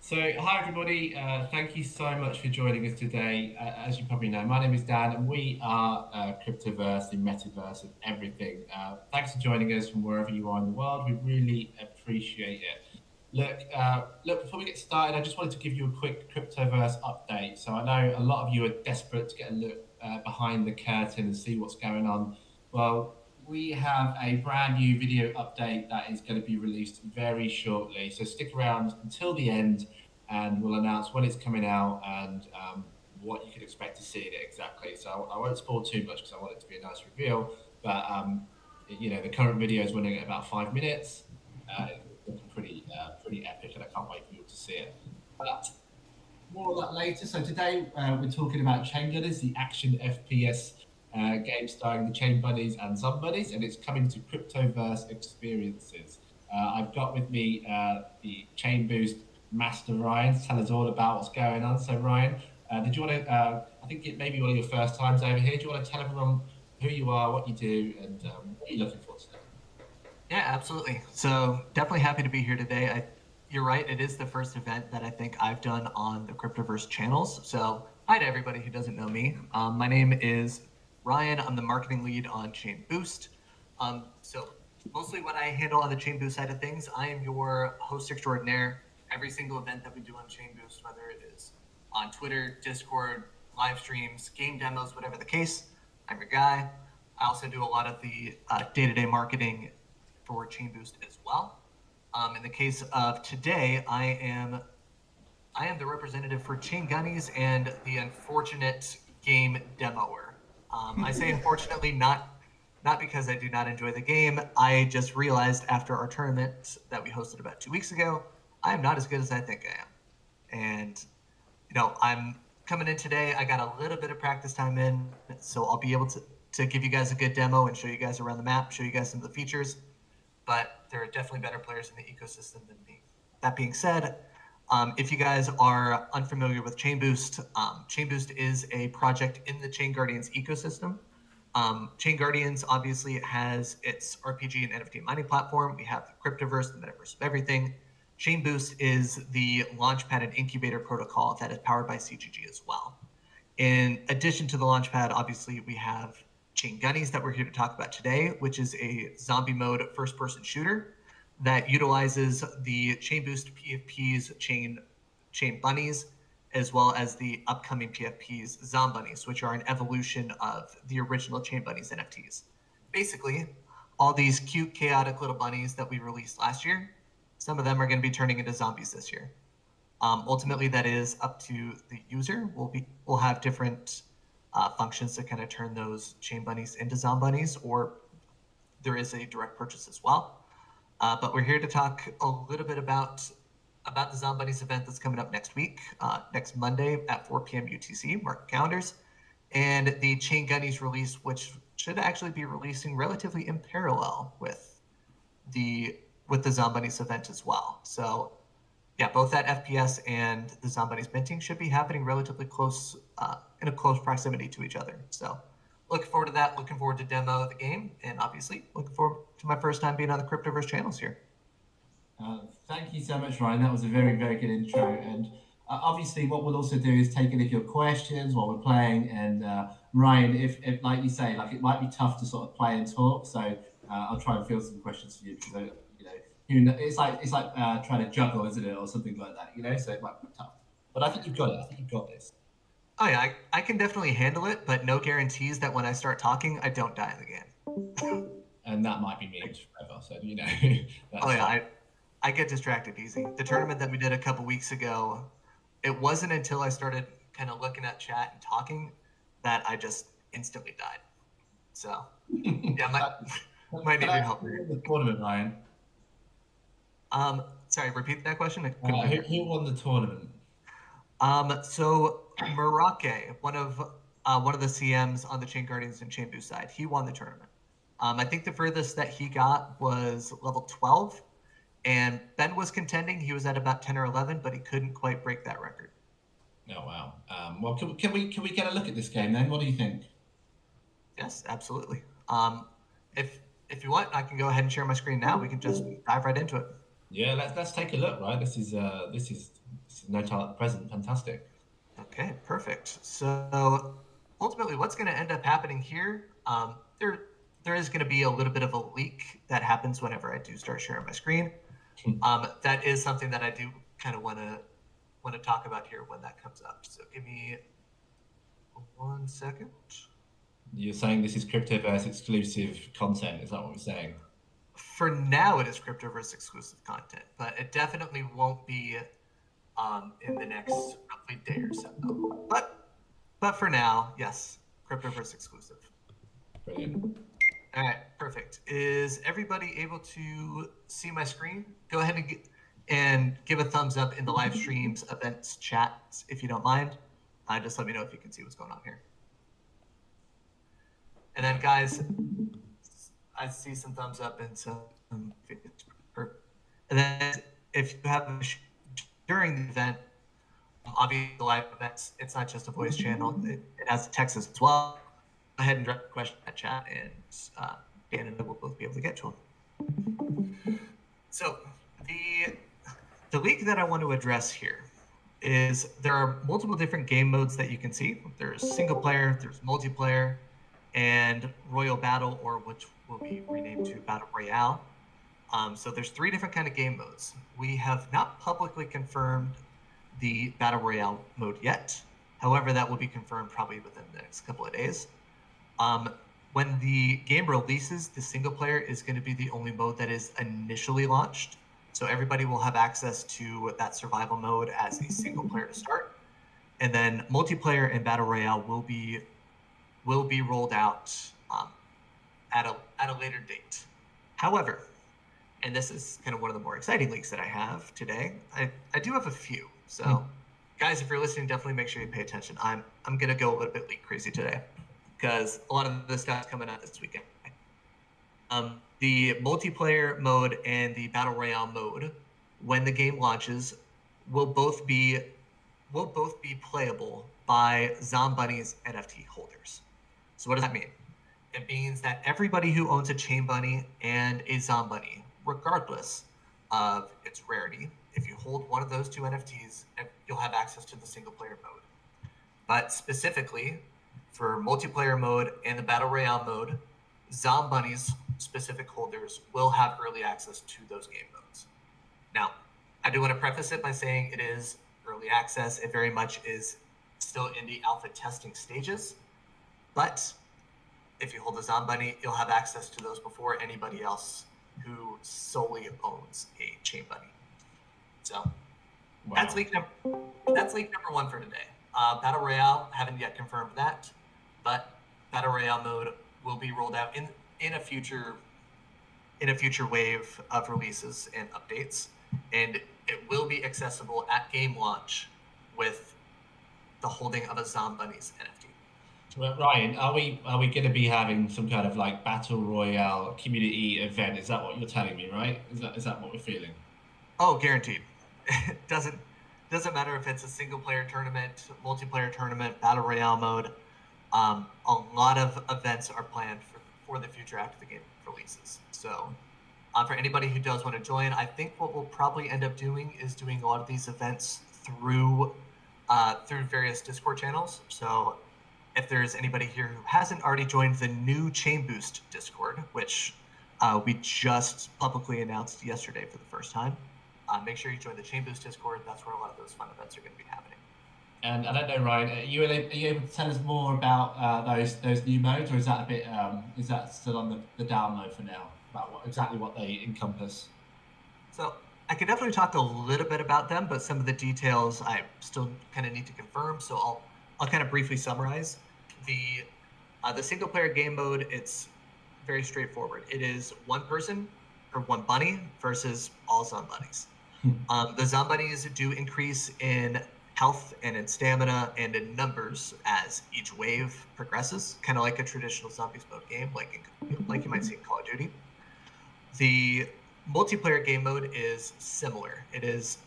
So, hi everybody. Thank you so much for joining us today. As you probably know, my name is Dan, and we are Cryptoverse, the metaverse of everything. Thanks for joining us from wherever you are in the world. We really appreciate it. Look. Before we get started, I just wanted to give you a quick Cryptoverse update. So, I know a lot of you are desperate to get a look behind the curtain and see what's going on. Well, we have a brand new video update that is going to be released very shortly. So stick around until the end and we'll announce when it's coming out and what you can expect to see in it exactly. So I won't spoil too much because I want it to be a nice reveal. But the current video is running at about 5 minutes. It's looking pretty epic, and I can't wait for you all to see it. But more on that later. So today we're talking about ChainGuardians, the action FPS game starring the ChainBunnies and Zombunnies, and it's coming to Cryptoverse experiences. I've got with me the ChainBoost master Ryan to tell us all about what's going on. So Ryan, did you want to? I think it may be one of your first times over here. Do you want to tell everyone who you are, what you do, and what you're looking for today? Yeah, absolutely. So definitely happy to be here today. You're right. It is the first event that I think I've done on the Cryptoverse channels. So hi to everybody who doesn't know me. My name is Ryan. I'm the marketing lead on ChainBoost. So mostly what I handle on the ChainBoost side of things, I am your host extraordinaire. Every single event that we do on ChainBoost, whether it is on Twitter, Discord, live streams, game demos, whatever the case, I'm your guy. I also do a lot of the day-to-day marketing for ChainBoost as well. In the case of today, I am the representative for ChainGunnies and the unfortunate game demoer. I say unfortunately not because I do not enjoy the game. I just realized after our tournament that we hosted about 2 weeks ago, I am not as good as I think I am. And I'm coming in today. I got a little bit of practice time in, so I'll be able to give you guys a good demo and show you guys around the map, show you guys some of the features. But there are definitely better players in the ecosystem than me. That being said, if you guys are unfamiliar with ChainBoost, ChainBoost is a project in the ChainGuardians ecosystem. ChainGuardians obviously has its RPG and NFT mining platform. We have the Cryptoverse, the metaverse of everything. ChainBoost is the launchpad and incubator protocol that is powered by CGG as well. In addition to the launchpad, obviously we have ChainGunnies that we're here to talk about today, which is a zombie mode first-person shooter that utilizes the ChainBoost PFP's Chain Bunnies, as well as the upcoming PFP's Zombunnies, which are an evolution of the original Chain Bunnies NFTs. Basically, all these cute, chaotic little bunnies that we released last year, some of them are going to be turning into zombies this year. Ultimately, that is up to the user. We'll have different functions to kind of turn those Chain Bunnies into Zombunnies, or there is a direct purchase as well. But we're here to talk a little bit about the Zombunnies event that's coming up next week, next Monday at 4 p.m. UTC. Mark your calendars. And the ChainGunnies release, which should actually be releasing relatively in parallel with the Zombunnies event as well. So yeah, both that FPS and the Zombunnies minting should be happening relatively close, in a close proximity to each other. So looking forward to that. Looking forward to demo the game, and obviously looking forward to my first time being on the Cryptoverse channels here. Thank you so much, Ryan. That was a very, very good intro. And obviously, what we'll also do is take any of your questions while we're playing. And Ryan, if like you say, like it might be tough to sort of play and talk, so I'll try and field some questions for you because it's like trying to juggle, isn't it, or something like that. So it might be tough. But I think you've got it. I think you've got this. Oh yeah, I can definitely handle it, but no guarantees that when I start talking, I don't die in the game. And that might be memes forever. So that's oh yeah, I get distracted easy. The tournament that we did a couple weeks ago, it wasn't until I started kind of looking at chat and talking that I just instantly died. So yeah, might need your help. The tournament, Ryan. Sorry, repeat that question. Who won the tournament? So Merake, one of the CMs on the ChainGuardians and ChainBoost side, he won the tournament. I think the furthest that he got was level 12, and Ben was contending. He was at about 10 or 11, but he couldn't quite break that record. Oh wow! Well, can we get a look at this game then? What do you think? Yes, absolutely. If you want, I can go ahead and share my screen now. We can just dive right into it. Yeah, let's take a look. Right, this is no time at the present. Fantastic. Okay, perfect. So ultimately, what's going to end up happening here? There is going to be a little bit of a leak that happens whenever I do start sharing my screen. That is something that I do kind of want to talk about here when that comes up. So give me 1 second. You're saying this is Cryptoverse exclusive content. Is that what we're saying? For now, it is Cryptoverse exclusive content, but it definitely won't be in the next roughly day or so. But for now, yes, Cryptoverse exclusive. Brilliant. All right, perfect. Is everybody able to see my screen? Go ahead and give a thumbs up in the live streams events chat if you don't mind. Just let me know if you can see what's going on here. And then, guys, I see some thumbs up and some. And then, if you have during the event, obviously the live events, it's not just a voice channel; it has text as well. Go ahead and drop a question in that chat, and Dan and I will both be able to get to them. So the leak that I want to address here is there are multiple different game modes that you can see. There's single player, there's multiplayer, and Royal Battle, or which will be renamed to Battle Royale. So there's three different kind of game modes. We have not publicly confirmed the Battle Royale mode yet. However, that will be confirmed probably within the next couple of days. When the game releases, the single player is going to be the only mode that is initially launched. So everybody will have access to that survival mode as a single player to start. And then multiplayer and Battle Royale will be rolled out at a later date. However, and this is kind of one of the more exciting leaks that I have today, I do have a few. So guys, if you're listening, definitely make sure you pay attention. I'm going to go a little bit leak crazy today because a lot of this stuff's coming out this weekend. The multiplayer mode and the Battle Royale mode, when the game launches, will both be playable by Zombunnies NFT holders. So what does that mean? It means that everybody who owns a Chain Bunny and a Zombunny, regardless of its rarity, if you hold one of those two NFTs, you'll have access to the single player mode. But specifically, for multiplayer mode and the Battle Royale mode, Zombunnies specific holders will have early access to those game modes. Now, I do want to preface it by saying it is early access. It very much is still in the alpha testing stages. But if you hold a Zombunny, you'll have access to those before anybody else who solely owns a Chain Bunny. So that's leak number one for today. Battle Royale, haven't yet confirmed that, but Battle Royale mode will be rolled out in a future wave of releases and updates, and it will be accessible at game launch with the holding of a Zombunnies NFT. Well, Ryan, are we going to be having some kind of like battle royale community event? Is that what you're telling me, right? Is that what we're feeling? Oh, guaranteed. It doesn't matter if it's a single player tournament, multiplayer tournament, battle royale mode. A lot of events are planned for the future after the game releases. So for anybody who does want to join, I think what we'll probably end up doing is doing a lot of these events through various Discord channels. So if there's anybody here who hasn't already joined the new ChainBoost Discord, which we just publicly announced yesterday for the first time, make sure you join the ChainBoost Discord. That's where a lot of those fun events are going to be happening. And I don't know, Ryan, are you able to tell us more about those new modes, or is that a bit is that still on the download for now? About exactly what they encompass? So I could definitely talk a little bit about them, but some of the details I still kind of need to confirm. So I'll kind of briefly summarize. The single player game mode, it's very straightforward. It is one person or one bunny versus all Zombunnies. The Zombunnies do increase in health and in stamina and in numbers as each wave progresses, kind of like a traditional zombies mode game, like you might see in Call of Duty. The multiplayer game mode is similar. It is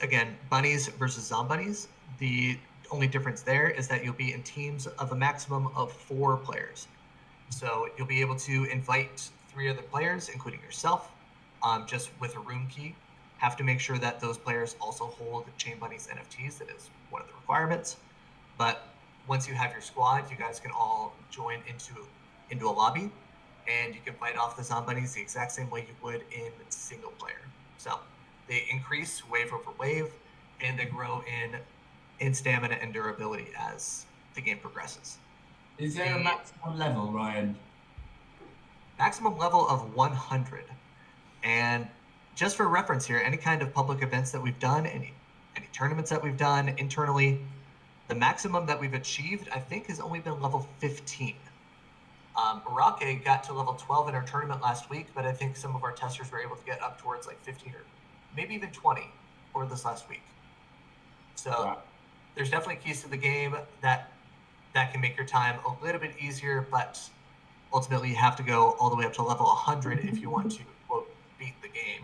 again bunnies versus Zombunnies. The only difference there is that you'll be in teams of a maximum of 4 players. So you'll be able to invite 3 other players, including yourself, just with a room key. Have to make sure that those players also hold ChainBunnies NFTs. That is one of the requirements. But once you have your squad, you guys can all join into a lobby, and you can fight off the Zombunnies the exact same way you would in single player. So they increase wave over wave, and they grow in stamina and durability as the game progresses. Is there a maximum level, Ryan? Maximum level of 100. And just for reference here, any kind of public events that we've done, any tournaments that we've done internally, the maximum that we've achieved, I think, has only been level 15. Arake got to level 12 in our tournament last week, but I think some of our testers were able to get up towards like 15 or maybe even 20 over this last week. So wow. There's definitely keys to the game that can make your time a little bit easier, but ultimately you have to go all the way up to level 100 if you want to, quote, beat the game,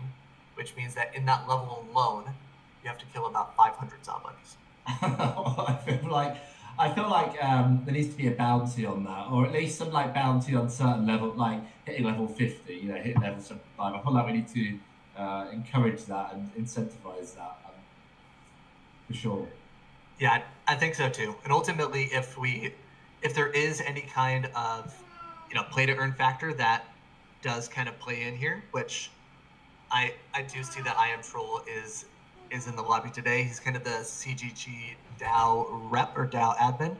which means that in that level alone, you have to kill about 500 Zombunnies. I feel like there needs to be a bounty on that, or at least some like bounty on certain level, like hitting level 50, hitting level 75. I feel like we need to encourage that and incentivize that for sure. Yeah, I think so too. And ultimately, if there is any kind of play to earn factor that does kind of play in here, which I do see that I Am Troll is in the lobby today. He's kind of the CGG DAO rep or DAO admin.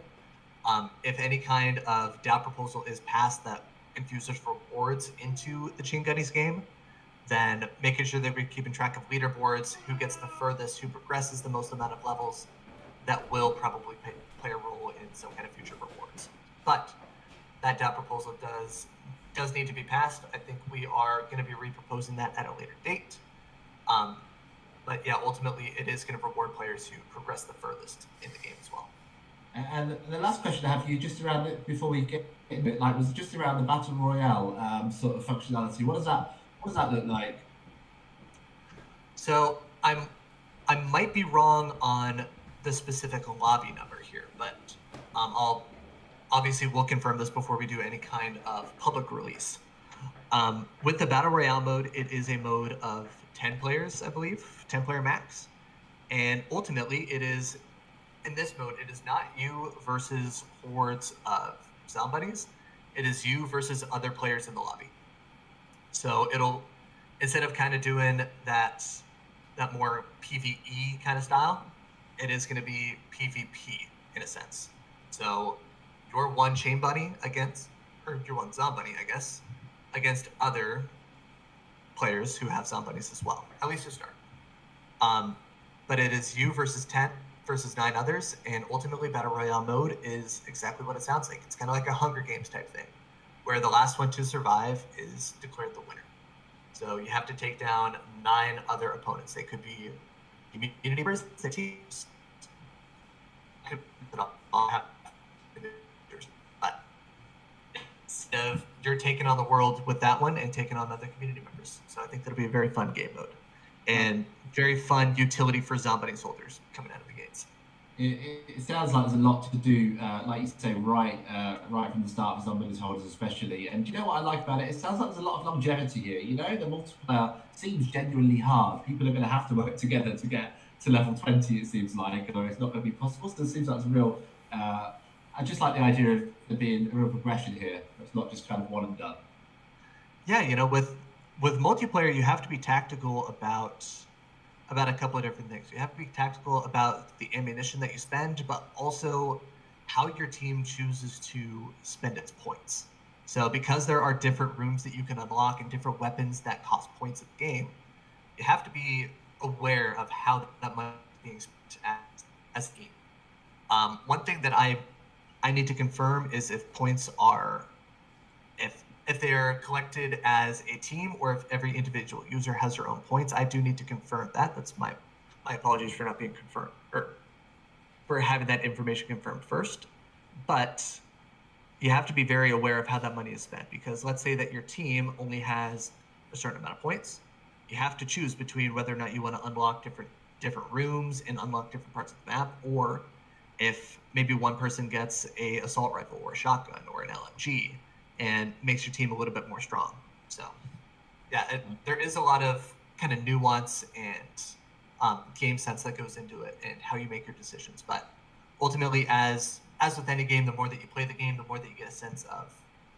If any kind of DAO proposal is passed that infuses rewards into the ChainGuardians game, then making sure that we're keeping track of leaderboards, who gets the furthest, who progresses the most amount of levels, that will probably play a role in some kind of future rewards. But that DAO proposal does need to be passed. I think we are going to be reproposing that at a later date. But yeah, ultimately, it is going to reward players who progress the furthest in the game as well. And the last question I have for you, just around it, before we get into it, was just around the battle royale sort of functionality. What does that look like? So I might be wrong on the specific lobby number here, but obviously we'll confirm this before we do any kind of public release. With the battle royale mode, it is a mode of 10 players, I believe, 10 player max. And ultimately it is, in this mode, it is not you versus hordes of Zombunnies. It is you versus other players in the lobby. So it'll, instead of kind of doing that more PvE kind of style, it is going to be PvP in a sense. So you're one ChainBunny against, or you're one Zombunny, I guess, against other players who have Zombunnies as well, at least to start. But it is you versus 10 versus 9 others, and ultimately Battle Royale mode is exactly what it sounds like. It's kind of like a Hunger Games type thing, where the last one to survive is declared the winner. So you have to take down 9 other opponents. They could be community members, the teams, all have, but instead of you're taking on the world with that one and taking on other community members. So I think that'll be a very fun game mode and very fun utility for Zombunnies holders coming out of the gates. It sounds like there's a lot to do, like you say, right from the start for Zombunnies holders especially. And do you know what I like about it? It sounds like there's a lot of longevity here. The multiplayer seems genuinely hard. People are going to have to work together to get to level 20, it seems like, or it's not going to be possible. So it seems like it's real. I just like the idea of there being a real progression here. It's not just kind of one and done. Yeah, with multiplayer, you have to be tactical about a couple of different things. You have to be tactical about the ammunition that you spend, but also how your team chooses to spend its points. So because there are different rooms that you can unlock and different weapons that cost points in the game, you have to be aware of how that money is being spent as a team. One thing that I need to confirm is if points are, if they are collected as a team or if every individual user has their own points. I do need to confirm that. That's my apologies for not being confirmed, or for having that information confirmed first. But you have to be very aware of how that money is spent, because let's say that your team only has a certain amount of points. You have to choose between whether or not you want to unlock different rooms and unlock different parts of the map, or if maybe one person gets a assault rifle or a shotgun or an LMG and makes your team a little bit more strong. So Yeah, there is a lot of kind of nuance and game sense that goes into it and how you make your decisions. But ultimately, as with any game, the more that you play the game, the more that you get a sense of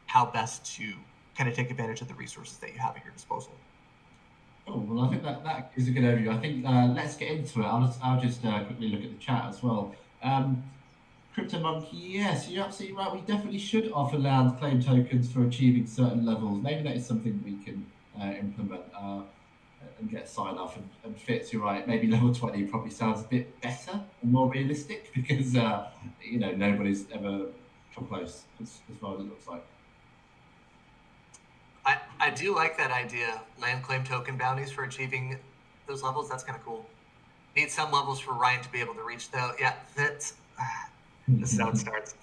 how best to kind of take advantage of the resources that you have at your disposal. Oh, well, I think that is a good overview. I think let's get into it. I'll just quickly look at the chat as well. Crypto Monkey, yes, you're absolutely right. We definitely should offer land claim tokens for achieving certain levels. Maybe that is something we can implement and get sign off. And Fitz, you're right. Maybe level 20 probably sounds a bit better and more realistic because nobody's ever come close as far as it looks like. I do like that idea. Land claim token bounties for achieving those levels. That's kind of cool. Need some levels for Ryan to be able to reach, though. Yeah, Fitz. This is how it starts.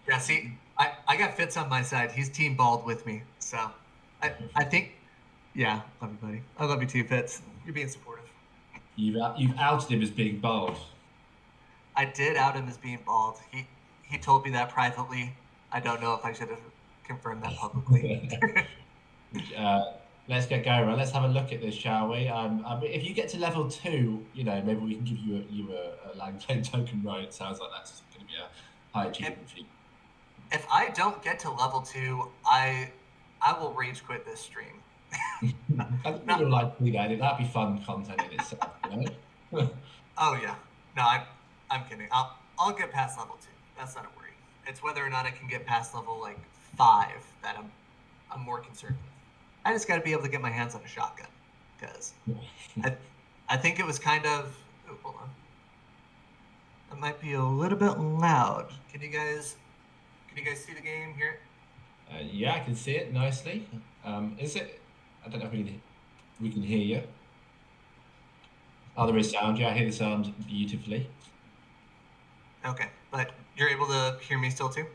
Yeah, see, I got Fitz on my side. He's team bald with me. So I think, yeah, love you, buddy. I love you too, Fitz. You're being supportive. You've outed him as being bald. I did out him as being bald. He told me that privately. I don't know if I should have confirmed that publicly. Let's get going, right? Let's have a look at this, shall we? If you get to level 2, maybe we can give you a land claim token, right? It sounds like that's going to be a high achievement for you. If I don't get to level 2, I will rage quit this stream. I think we would like to do that. That'd be fun content in itself, Oh yeah, no, I'm kidding. I'll get past level 2. That's not a worry. It's whether or not I can get past level like 5 that I'm more concerned with. I just got to be able to get my hands on a shotgun because I think it was kind of. Oh, hold on. That might be a little bit loud. Can you guys see the game here? Yeah, I can see it nicely. Is it? I don't know if we can hear you. Oh, there is sound. Yeah, I hear the sound beautifully. Okay, but you're able to hear me still too?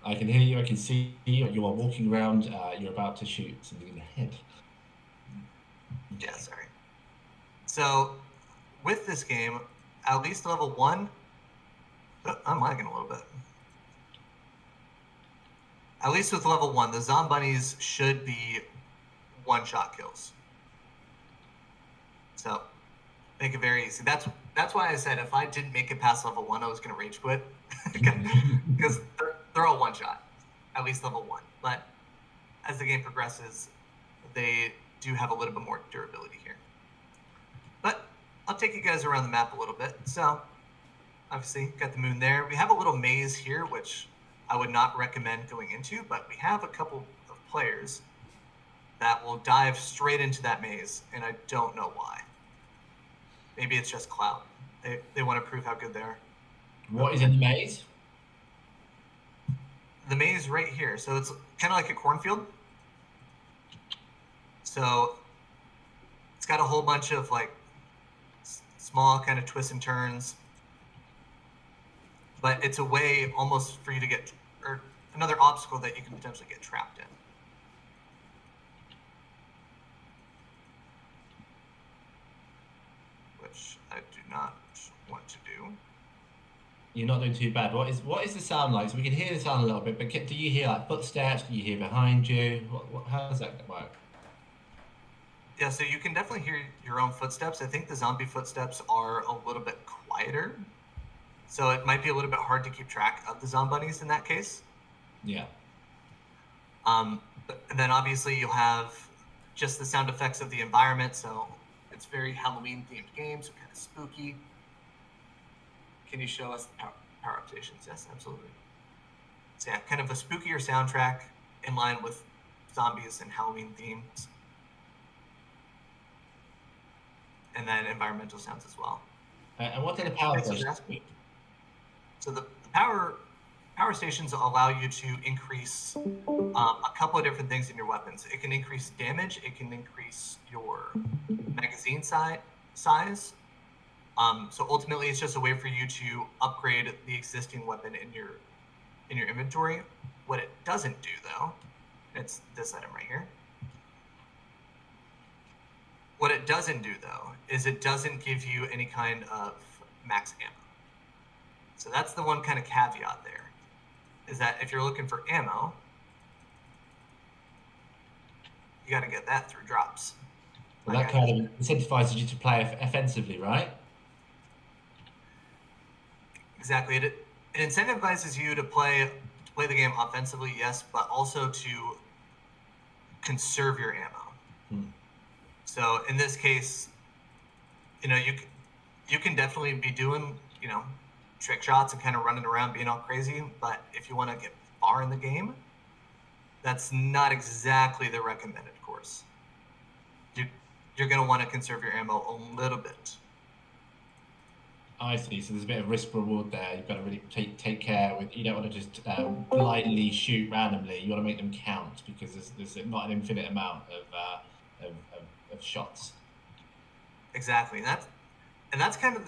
I can hear you. I can see you. You are walking around. You're about to shoot something in the head. Yeah, sorry. So, with this game, at least level 1, I'm lagging a little bit. At least with level 1, the Zombunnies should be one-shot kills. So, make it very easy. That's why I said if I didn't make it past level 1, I was going to rage quit. Because they're all one-shot, at least level 1. But as the game progresses, they do have a little bit more durability here. But I'll take you guys around the map a little bit. So, obviously, got the moon there. We have a little maze here, which I would not recommend going into, but we have a couple of players that will dive straight into that maze, and I don't know why. Maybe it's just clout. They want to prove how good they are. What is in the maze? The maze right here. So it's kind of like a cornfield. So it's got a whole bunch of like small kind of twists and turns. But it's a way almost for you to get, or another obstacle that you can potentially get trapped in. Which I do not want to do. You're not doing too bad. What is the sound like? So we can hear the sound a little bit, but do you hear like footsteps? Do you hear behind you? How does that work? Yeah, so you can definitely hear your own footsteps. I think the zombie footsteps are a little bit quieter. So it might be a little bit hard to keep track of the Zombunnies in that case. Yeah. And then obviously you'll have just the sound effects of the environment. So it's very Halloween themed game, so kind of spooky. Can you show us the power up stations? Yes, absolutely. So yeah, kind of a spookier soundtrack in line with zombies and Halloween themes. And then environmental sounds as well. And what do the power stations do? So the power stations allow you to increase a couple of different things in your weapons. It can increase damage. It can increase your magazine size. So ultimately, it's just a way for you to upgrade the existing weapon in your inventory. What it doesn't do, though, it's this item right here. What it doesn't do, though, is it doesn't give you any kind of max ammo. So that's the one kind of caveat there, is that if you're looking for ammo, you got to get that through drops. Well, that kind of incentivizes you to play offensively, right? Exactly. It incentivizes you to play the game offensively, yes, but also to conserve your ammo. So in this case, you can definitely be doing, trick shots and kind of running around being all crazy, but if you want to get far in the game, that's not exactly the recommended course. You're going to want to conserve your ammo a little bit. I see. So there's a bit of risk reward there. You've got to really take care with. You don't want to just blindly shoot randomly. You want to make them count because there's not an infinite amount of shots. Exactly. That's kind of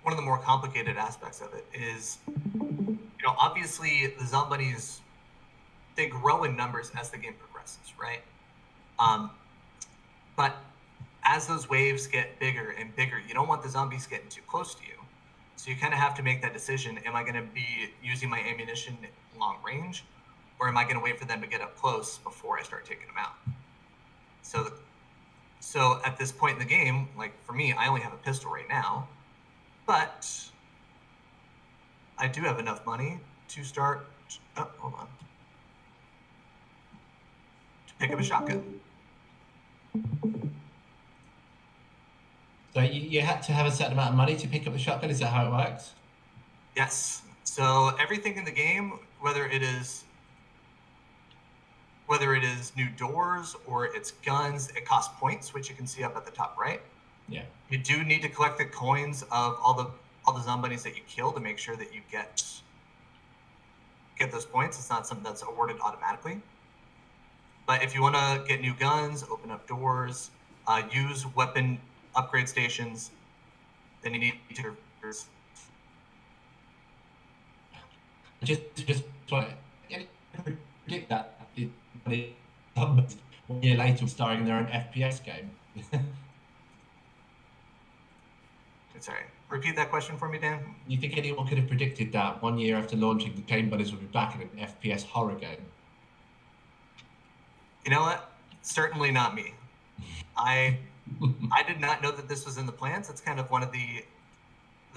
one of the more complicated aspects of it is, obviously the Zombunnies, they grow in numbers as the game progresses, right? But as those waves get bigger and bigger, you don't want the zombies getting too close to you. So you kind of have to make that decision. Am I going to be using my ammunition long range, or am I going to wait for them to get up close before I start taking them out? So at this point in the game, like for me, I only have a pistol right now, but I do have enough money to start. Oh, hold on. To pick up a shotgun. So you had to have a certain amount of money to pick up the shotgun. Is that how it works? Yes. So everything in the game, whether it is new doors or it's guns, it costs points, which you can see up at the top right. Yeah. You do need to collect the coins of all the Zombunnies that you kill to make sure that you get those points. It's not something that's awarded automatically. But if you want to get new guns, open up doors, use weapon upgrade stations, then you need to. Just predict that 1 year later starring in their own FPS game. Sorry, repeat that question for me, Dan. You think anyone could have predicted that 1 year after launching, the ChainBunnies would be back in an FPS horror game? You know what? Certainly not me. I did not know that this was in the plans. It's kind of one of the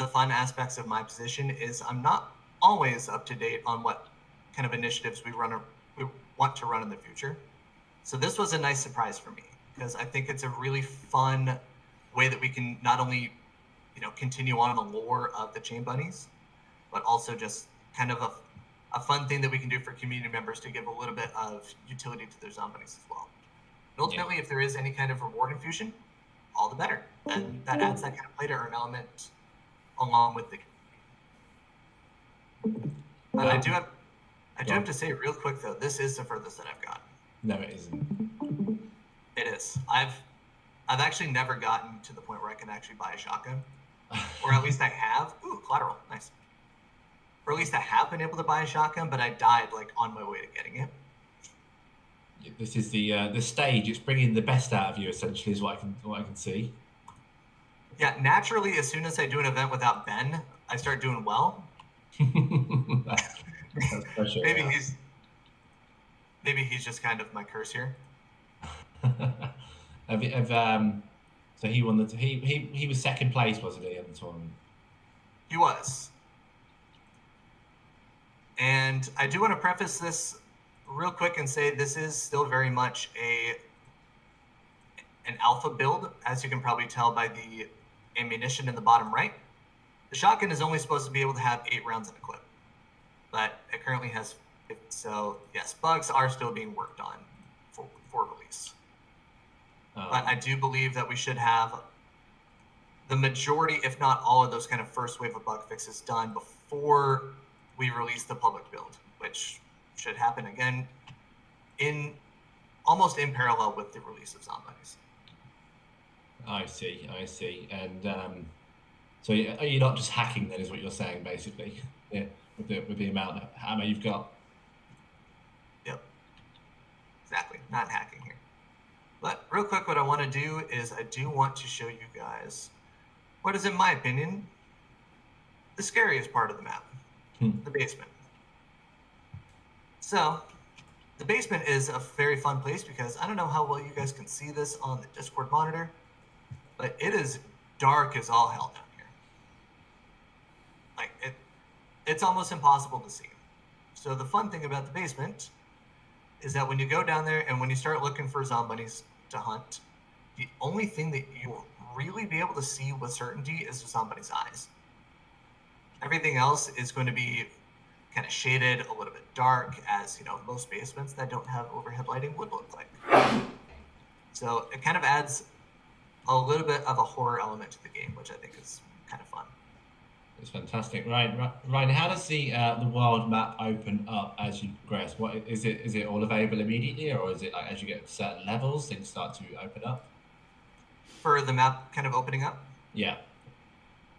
fun aspects of my position is I'm not always up to date on what kind of initiatives we want to run in the future. So this was a nice surprise for me because I think it's a really fun way that we can not only, continue on the lore of the ChainBunnies, but also just kind of a fun thing that we can do for community members to give a little bit of utility to their Zombunnies as well. And ultimately, if there is any kind of reward infusion, all the better. And that adds that kind of play to earn element along with the game. But I do have to say real quick though, this is the furthest that I've gotten. No, it isn't. It is. I've actually never gotten to the point where I can actually buy a shotgun. Or at least I have. Ooh, collateral, nice. Or at least I have been able to buy a shotgun, but I died like on my way to getting it. This is the stage. It's bringing the best out of you, essentially, is what I can see. Yeah, naturally, as soon as I do an event without Ben, I start doing well. That's pressure, maybe he's just kind of my curse here. So he won he was second place, wasn't he, in the tournament? He was. And I do want to preface this real quick and say this is still very much an alpha build, as you can probably tell by the ammunition in the bottom right. The shotgun is only supposed to be able to have 8 rounds in a clip, but it currently has 50. So yes, bugs are still being worked on for release. But I do believe that we should have the majority, if not all of those kind of first wave of bug fixes done before we release the public build, which should happen again almost in parallel with the release of Zombunnies. I see. And so you're not just hacking then, is what you're saying, basically, yeah, with the amount of ammo you've got. Yep. Exactly. Not hacking here. But real quick, what I want to do is I do want to show you guys what is, in my opinion, the scariest part of the map, the basement. So The basement is a very fun place because I don't know how well you guys can see this on the Discord monitor, but it is dark as all hell down here. Like it's almost impossible to see. So the fun thing about the basement is that when you go down there and when you start looking for Zombunnies to hunt, the only thing that you will really be able to see with certainty is the Zombunny's eyes. Everything else is going to be kind of shaded, a little bit dark, as most basements that don't have overhead lighting would look like. So it kind of adds a little bit of a horror element to the game, which I think is kind of fun. It's fantastic. Ryan, how does the world map open up as you progress? What is it? Is it all available immediately, or is it like as you get to certain levels, things start to open up? For the map kind of opening up? Yeah.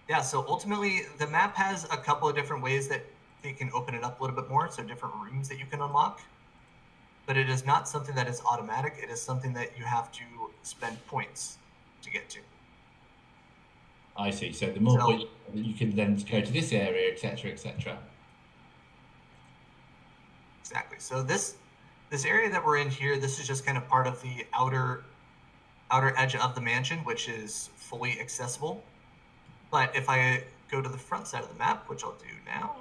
Yeah, so ultimately the map has a couple of different ways that they can open it up a little bit more, so different rooms that you can unlock. But it is not something that is automatic. It is something that you have to spend points to get to. I see. So the more points you can then go to this area, etc., etc. Exactly. So this area that we're in here, this is just kind of part of the outer edge of the mansion, which is fully accessible. But if I go to the front side of the map, which I'll do now,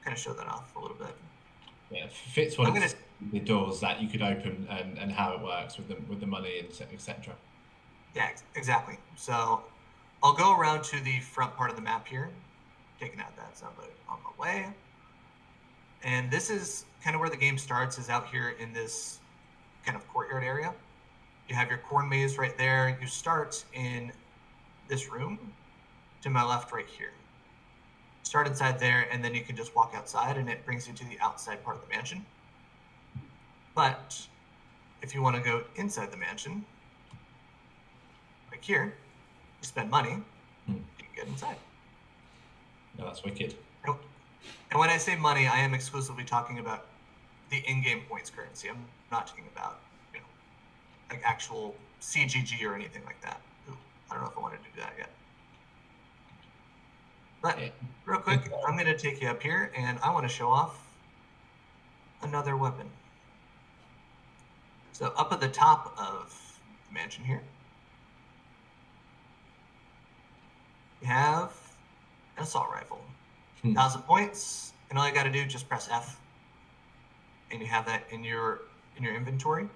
kind of show that off a little bit. Yeah, fits one of the doors that you could open and how it works with the money and etc. Yeah, exactly. So I'll go around to the front part of the map here, taking out that Zombunny on the way. And this is kind of where the game starts, is out here in this kind of courtyard area. You have your corn maze right there. You start in this room to my left right here. Start inside there, and then you can just walk outside, and it brings you to the outside part of the mansion. But if you want to go inside the mansion, like here, you spend money, you can get inside. No, that's wicked. And when I say money, I am exclusively talking about the in-game points currency. I'm not talking about, like actual CGG or anything like that. Ooh, I don't know if I wanted to do that yet. But real quick, I'm going to take you up here, and I want to show off another weapon. So up at the top of the mansion here, you have an assault rifle. 1,000 points, and all you got to do is just press F, and you have that in your inventory.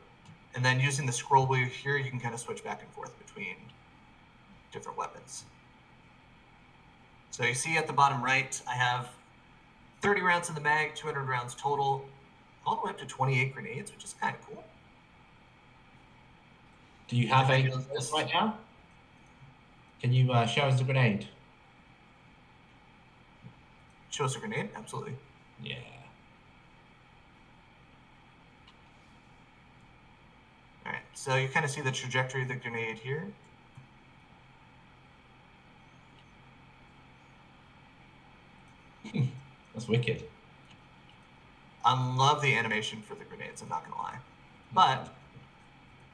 And then using the scroll wheel here, you can kind of switch back and forth between different weapons. So you see at the bottom right, I have 30 rounds in the mag, 200 rounds total, all the way up to 28 grenades, which is kind of cool. Do you have a right now? Can you show us the grenade? Show us a grenade? Absolutely. Yeah. All right, so you kind of see the trajectory of the grenade here. That's wicked. I love the animation for the grenades, I'm not going to lie. But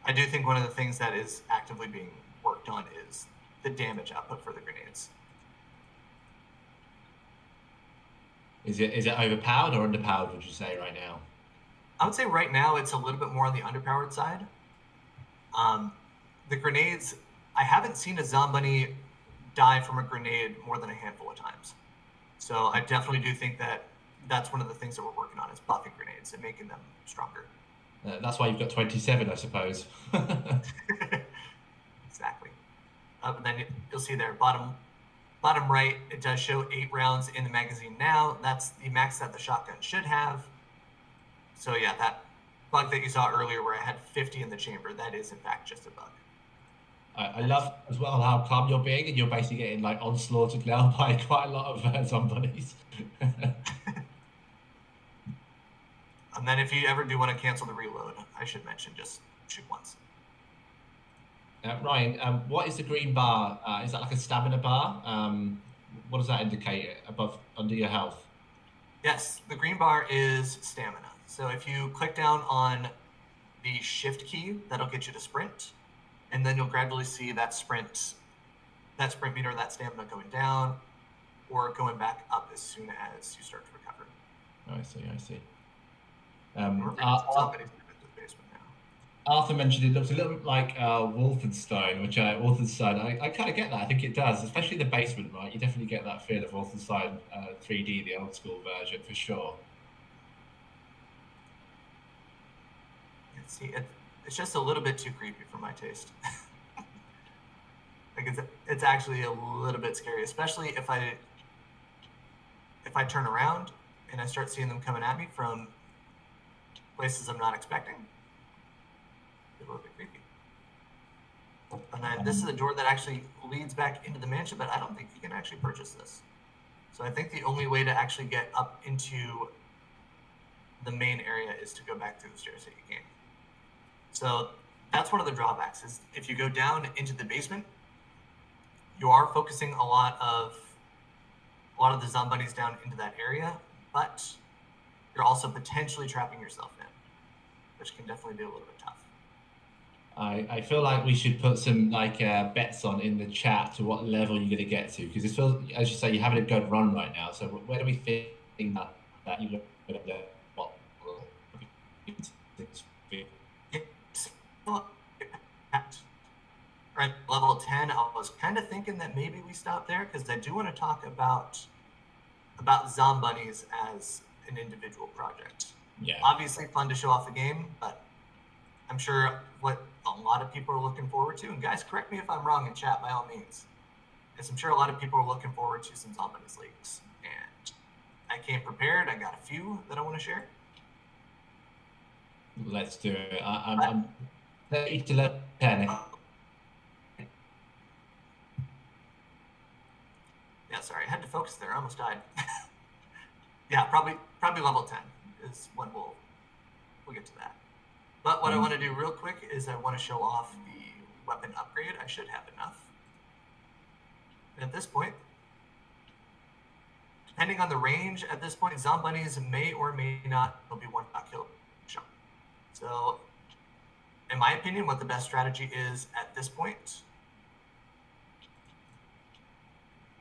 I do think one of the things that is actively being worked on is the damage output for the grenades. Is it overpowered or underpowered, would you say, right now? I would say right now it's a little bit more on the underpowered side. The grenades, I haven't seen a Zombunny die from a grenade more than a handful of times. So I definitely do think that that's one of the things that we're working on, is buffing grenades and making them stronger. That's why you've got 27, I suppose. Exactly. And then you'll see there, bottom right, it does show 8 rounds in the magazine now. That's the max that the shotgun should have. So yeah, that bug that you saw earlier where I had 50 in the chamber, that is in fact just a bug. I love as well how calm you're being, and you're basically getting like onslaughted now by quite a lot of Zombunnies. And then if you ever do want to cancel the reload, I should mention, just shoot once. Ryan, what is the green bar? Is that like a stamina bar? What does that indicate under your health? Yes, the green bar is stamina. So if you click down on the shift key, that'll get you to sprint, and then you'll gradually see that sprint meter, that stamina going down or going back up as soon as you start to recover. I see. We're bringing some Zombunnies into the basement now. Arthur mentioned it looks a little bit like Wolfenstein, Wolfenstein. I kind of get that. I think it does, especially the basement, right? You definitely get that feel of Wolfenstein 3D, the old school version, for sure. See, it's just a little bit too creepy for my taste. Like it's actually a little bit scary, especially if I turn around and I start seeing them coming at me from places I'm not expecting. It's a little bit creepy. And then this is a door that actually leads back into the mansion, but I don't think you can actually purchase this. So I think the only way to actually get up into the main area is to go back through the stairs that you came. So that's one of the drawbacks is if you go down into the basement, you are focusing a lot of the Zombunnies down into that area, but you're also potentially trapping yourself in, which can definitely be a little bit tough. I feel like we should put some bets on in the chat to what level you're going to get to, because it feels, as you say, you're having a good run right now. So where do we think that you're going to get? Right, level 10, I was kind of thinking that maybe we stop there because I do want to talk about Zombunnies as an individual project. Yeah. Obviously fun to show off the game, but I'm sure what a lot of people are looking forward to, and guys, correct me if I'm wrong in chat by all means, because I'm sure a lot of people are looking forward to some Zombunnies leaks, and I came prepared. I got a few that I want to share. Let's do it. I'm ready to level 10. Yeah, sorry, I had to focus there. I almost died. Yeah, probably level 10 is when we'll get to that. But what I want to do real quick is I want to show off the weapon upgrade. I should have enough. And at this point, depending on the range, at this point, Zombunnies may or may not will be one-shot kill. So, in my opinion, what the best strategy is at this point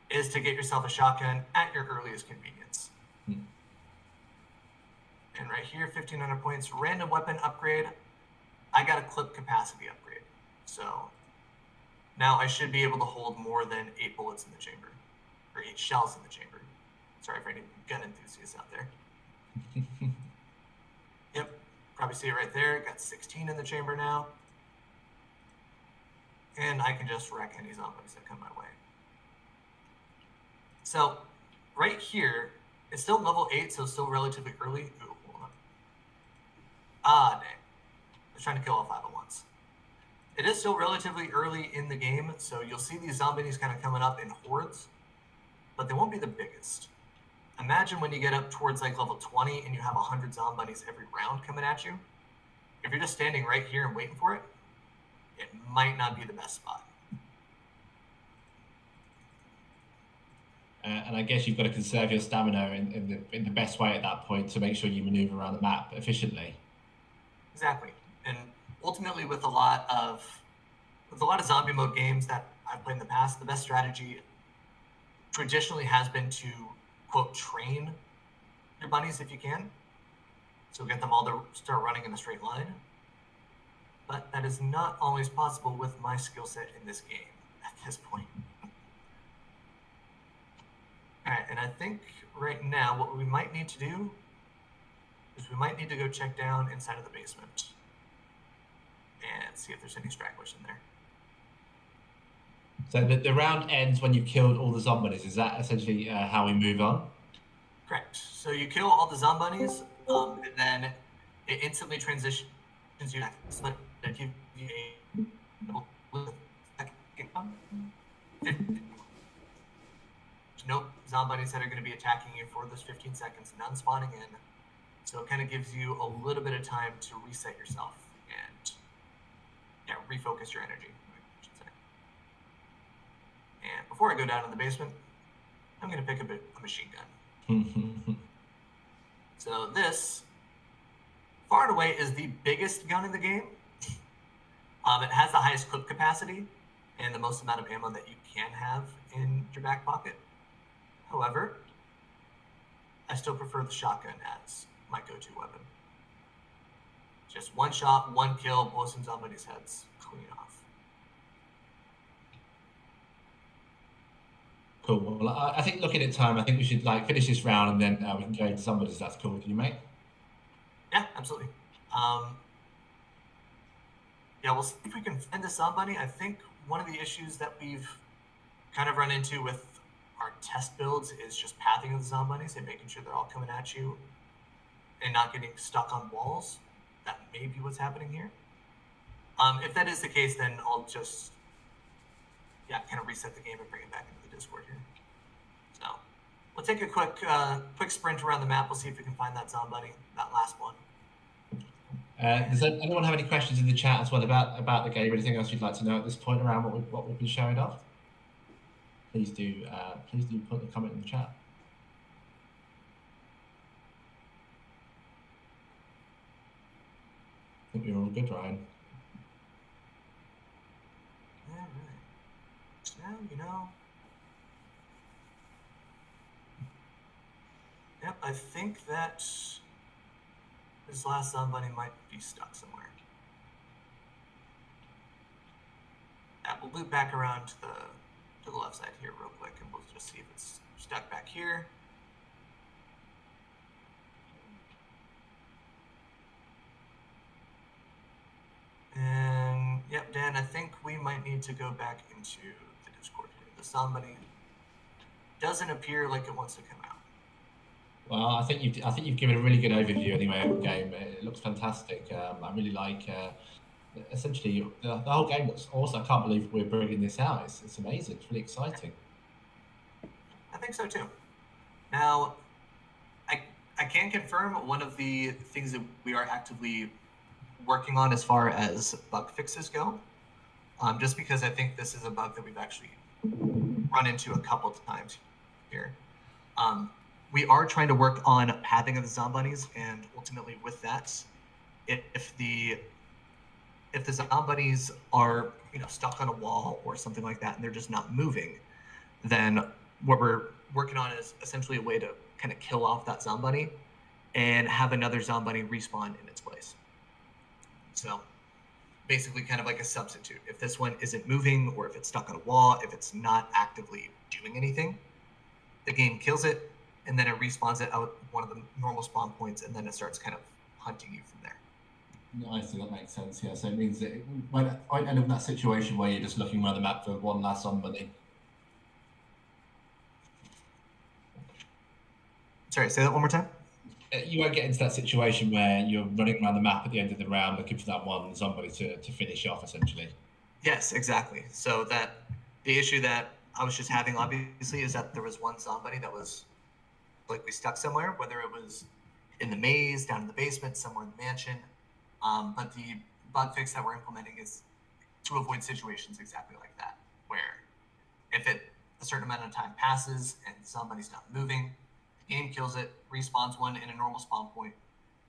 is to get yourself a shotgun at your earliest convenience. And right here, 1,500 points, random weapon upgrade. I got a clip capacity upgrade. So now I should be able to hold more than 8 bullets in the chamber, or 8 shells in the chamber. Sorry for any gun enthusiasts out there. Yep, probably see it right there. Got 16 in the chamber now. And I can just wreck any Zombunnies that come my way. So right here, it's still level 8, so still relatively early. Ooh, hold on. Ah, dang. I was trying to kill all 5 at once. It is still relatively early in the game, so you'll see these Zombunnies kind of coming up in hordes, but they won't be the biggest. Imagine when you get up towards like level 20 and you have 100 Zombunnies every round coming at you. If you're just standing right here and waiting for it, it might not be the best spot. And I guess you've got to conserve your stamina in the best way at that point to make sure you maneuver around the map efficiently. Exactly. And ultimately, with a lot of zombie mode games that I've played in the past, the best strategy traditionally has been to, quote, train your bunnies if you can. So get them all to start running in a straight line. But that is not always possible with my skill set in this game at this point. All right, and I think right now what we might need to do is we might need to go check down inside of the basement and see if there's any stragglers in there. So the round ends when you've killed all the Zombunnies. Is that essentially how we move on? Correct. So you kill all the Zombunnies, and then it instantly transitions you back. So that gives you no Zombunnies that are going to be attacking you for those 15 seconds, none spawning in. So it kind of gives you a little bit of time to reset yourself and refocus your energy, I should say. And before I go down in the basement, I'm going to pick up a machine gun. So this, far and away, is the biggest gun in the game. It has the highest clip capacity and the most amount of ammo that you can have in your back pocket. However, I still prefer the shotgun as my go-to weapon. Just one shot, one kill, blow some Zombunnies' heads clean off. Cool. Well, I think looking at time, I think we should like finish this round and then we can go into somebody's. That's cool with you, mate. Yeah, absolutely. Yeah, we'll see if we can find the Zombunny. I think one of the issues that we've kind of run into with our test builds is just pathing of the Zombunnies and making sure they're all coming at you and not getting stuck on walls. That may be what's happening here. If that is the case, then I'll just kind of reset the game and bring it back into the Discord here. So we'll take a quick sprint around the map. We'll see if we can find that Zombunny, that last one. Does anyone have any questions in the chat as well about the game? Anything else you'd like to know at this point around what we've been showing off? Please do put a comment in the chat. I think we're all good, Ryan. All right. So, yep, I think that this last Zombunny might be stuck somewhere. We'll loop back around to the left side here real quick, and we'll just see if it's stuck back here. And yep, Dan, I think we might need to go back into the Discord here. The Zombunny doesn't appear like it wants to come out. Well, I think you've given a really good overview anyway of the game. It looks fantastic. I really like. Essentially, the whole game looks awesome. I can't believe we're bringing this out. It's amazing. It's really exciting. I think so too. Now, I can confirm one of the things that we are actively working on as far as bug fixes go. Just because I think this is a bug that we've actually run into a couple of times here. We are trying to work on pathing of the Zombunnies, and ultimately with that, if the Zombunnies are stuck on a wall or something like that and they're just not moving, then what we're working on is essentially a way to kind of kill off that Zombunny and have another Zombunny respawn in its place. So basically kind of like a substitute. If this one isn't moving, or if it's stuck on a wall, if it's not actively doing anything, the game kills it, and then it respawns it out one of the normal spawn points, and then it starts kind of hunting you from there. I see, that makes sense. Yeah, so it means that when I end up in that situation where you're just looking around the map for one last Zombunny. Sorry, say that one more time. You won't get into that situation where you're running around the map at the end of the round looking for that one Zombunny to finish off, essentially. Yes, exactly. So that the issue that I was just having, obviously, is that there was one Zombunny that was likely stuck somewhere, whether it was in the maze, down in the basement, somewhere in the mansion. But the bug fix that we're implementing is to avoid situations exactly like that, where if a certain amount of time passes and somebody's not moving, the game kills it, respawns one in a normal spawn point,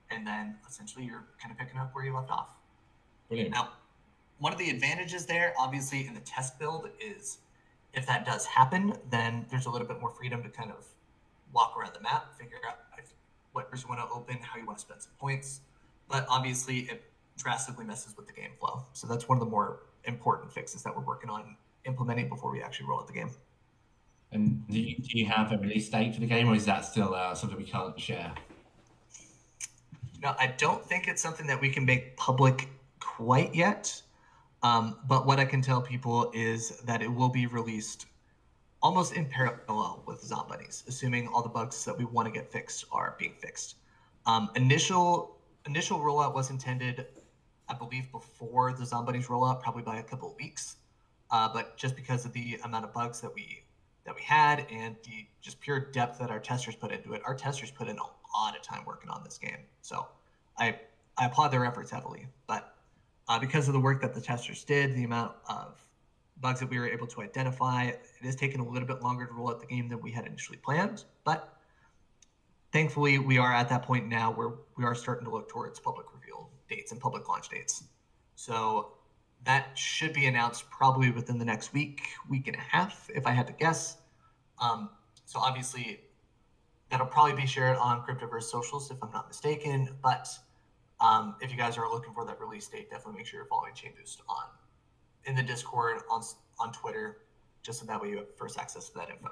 and then essentially you're kind of picking up where you left off. Brilliant. Now, one of the advantages there, obviously, in the test build is if that does happen, then there's a little bit more freedom to kind of walk around the map, figure out what doors you want to open, how you want to spend some points. But obviously, it drastically messes with the game flow. So that's one of the more important fixes that we're working on implementing before we actually roll out the game. And do you have a release date for the game, or is that still something we can't share? No, I don't think it's something that we can make public quite yet. But what I can tell people is that it will be released almost in parallel with Zombunnies, assuming all the bugs that we want to get fixed are being fixed. Initial rollout was intended, I believe, before the Zombunnies rollout, probably by a couple of weeks. But just because of the amount of bugs that we had and the just pure depth that our testers put into it, our testers put in a lot of time working on this game. So I applaud their efforts heavily. But because of the work that the testers did, the amount of bugs that we were able to identify, it has taken a little bit longer to roll out the game than we had initially planned. But thankfully, we are at that point now where we are starting to look towards public reveal dates and public launch dates. So that should be announced probably within the next week and a half, if I had to guess. So obviously, that'll probably be shared on Cryptoverse socials, if I'm not mistaken. But If you guys are looking for that release date, definitely make sure you're following ChainBoost in the Discord, on Twitter, just so that way you have first access to that info.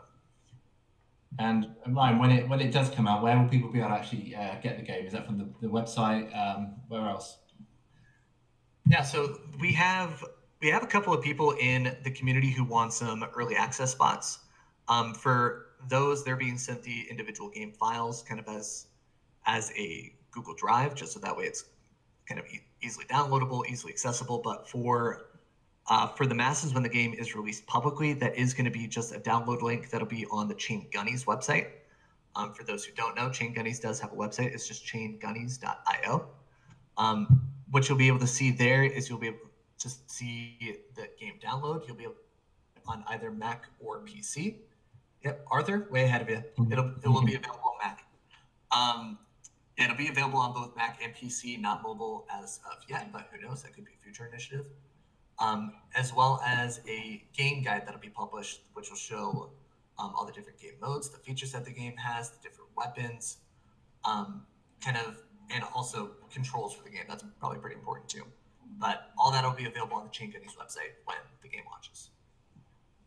And Ryan, when it does come out, where will people be able to actually get the game? Is that from the website? Where else? Yeah, so we have a couple of people in the community who want some early access spots. For those, they're being sent the individual game files kind of as a Google Drive, just so that way it's kind of easily downloadable, easily accessible. But for the masses, when the game is released publicly, that is going to be just a download link that'll be on the ChainGunnies website. For those who don't know, ChainGunnies does have a website. It's just chaingunnies.io. What you'll be able to see there is you'll be able to see the game download. You'll be able on either Mac or PC. Yep, Arthur, way ahead of you. It will be available on Mac. It'll be available on both Mac and PC, not mobile as of yet, but who knows? That could be a future initiative. As well as a game guide that'll be published, which will show all the different game modes, the features that the game has, the different weapons, and also controls for the game. That's probably pretty important too. But all that will be available on the ChainGuardians website when the game launches.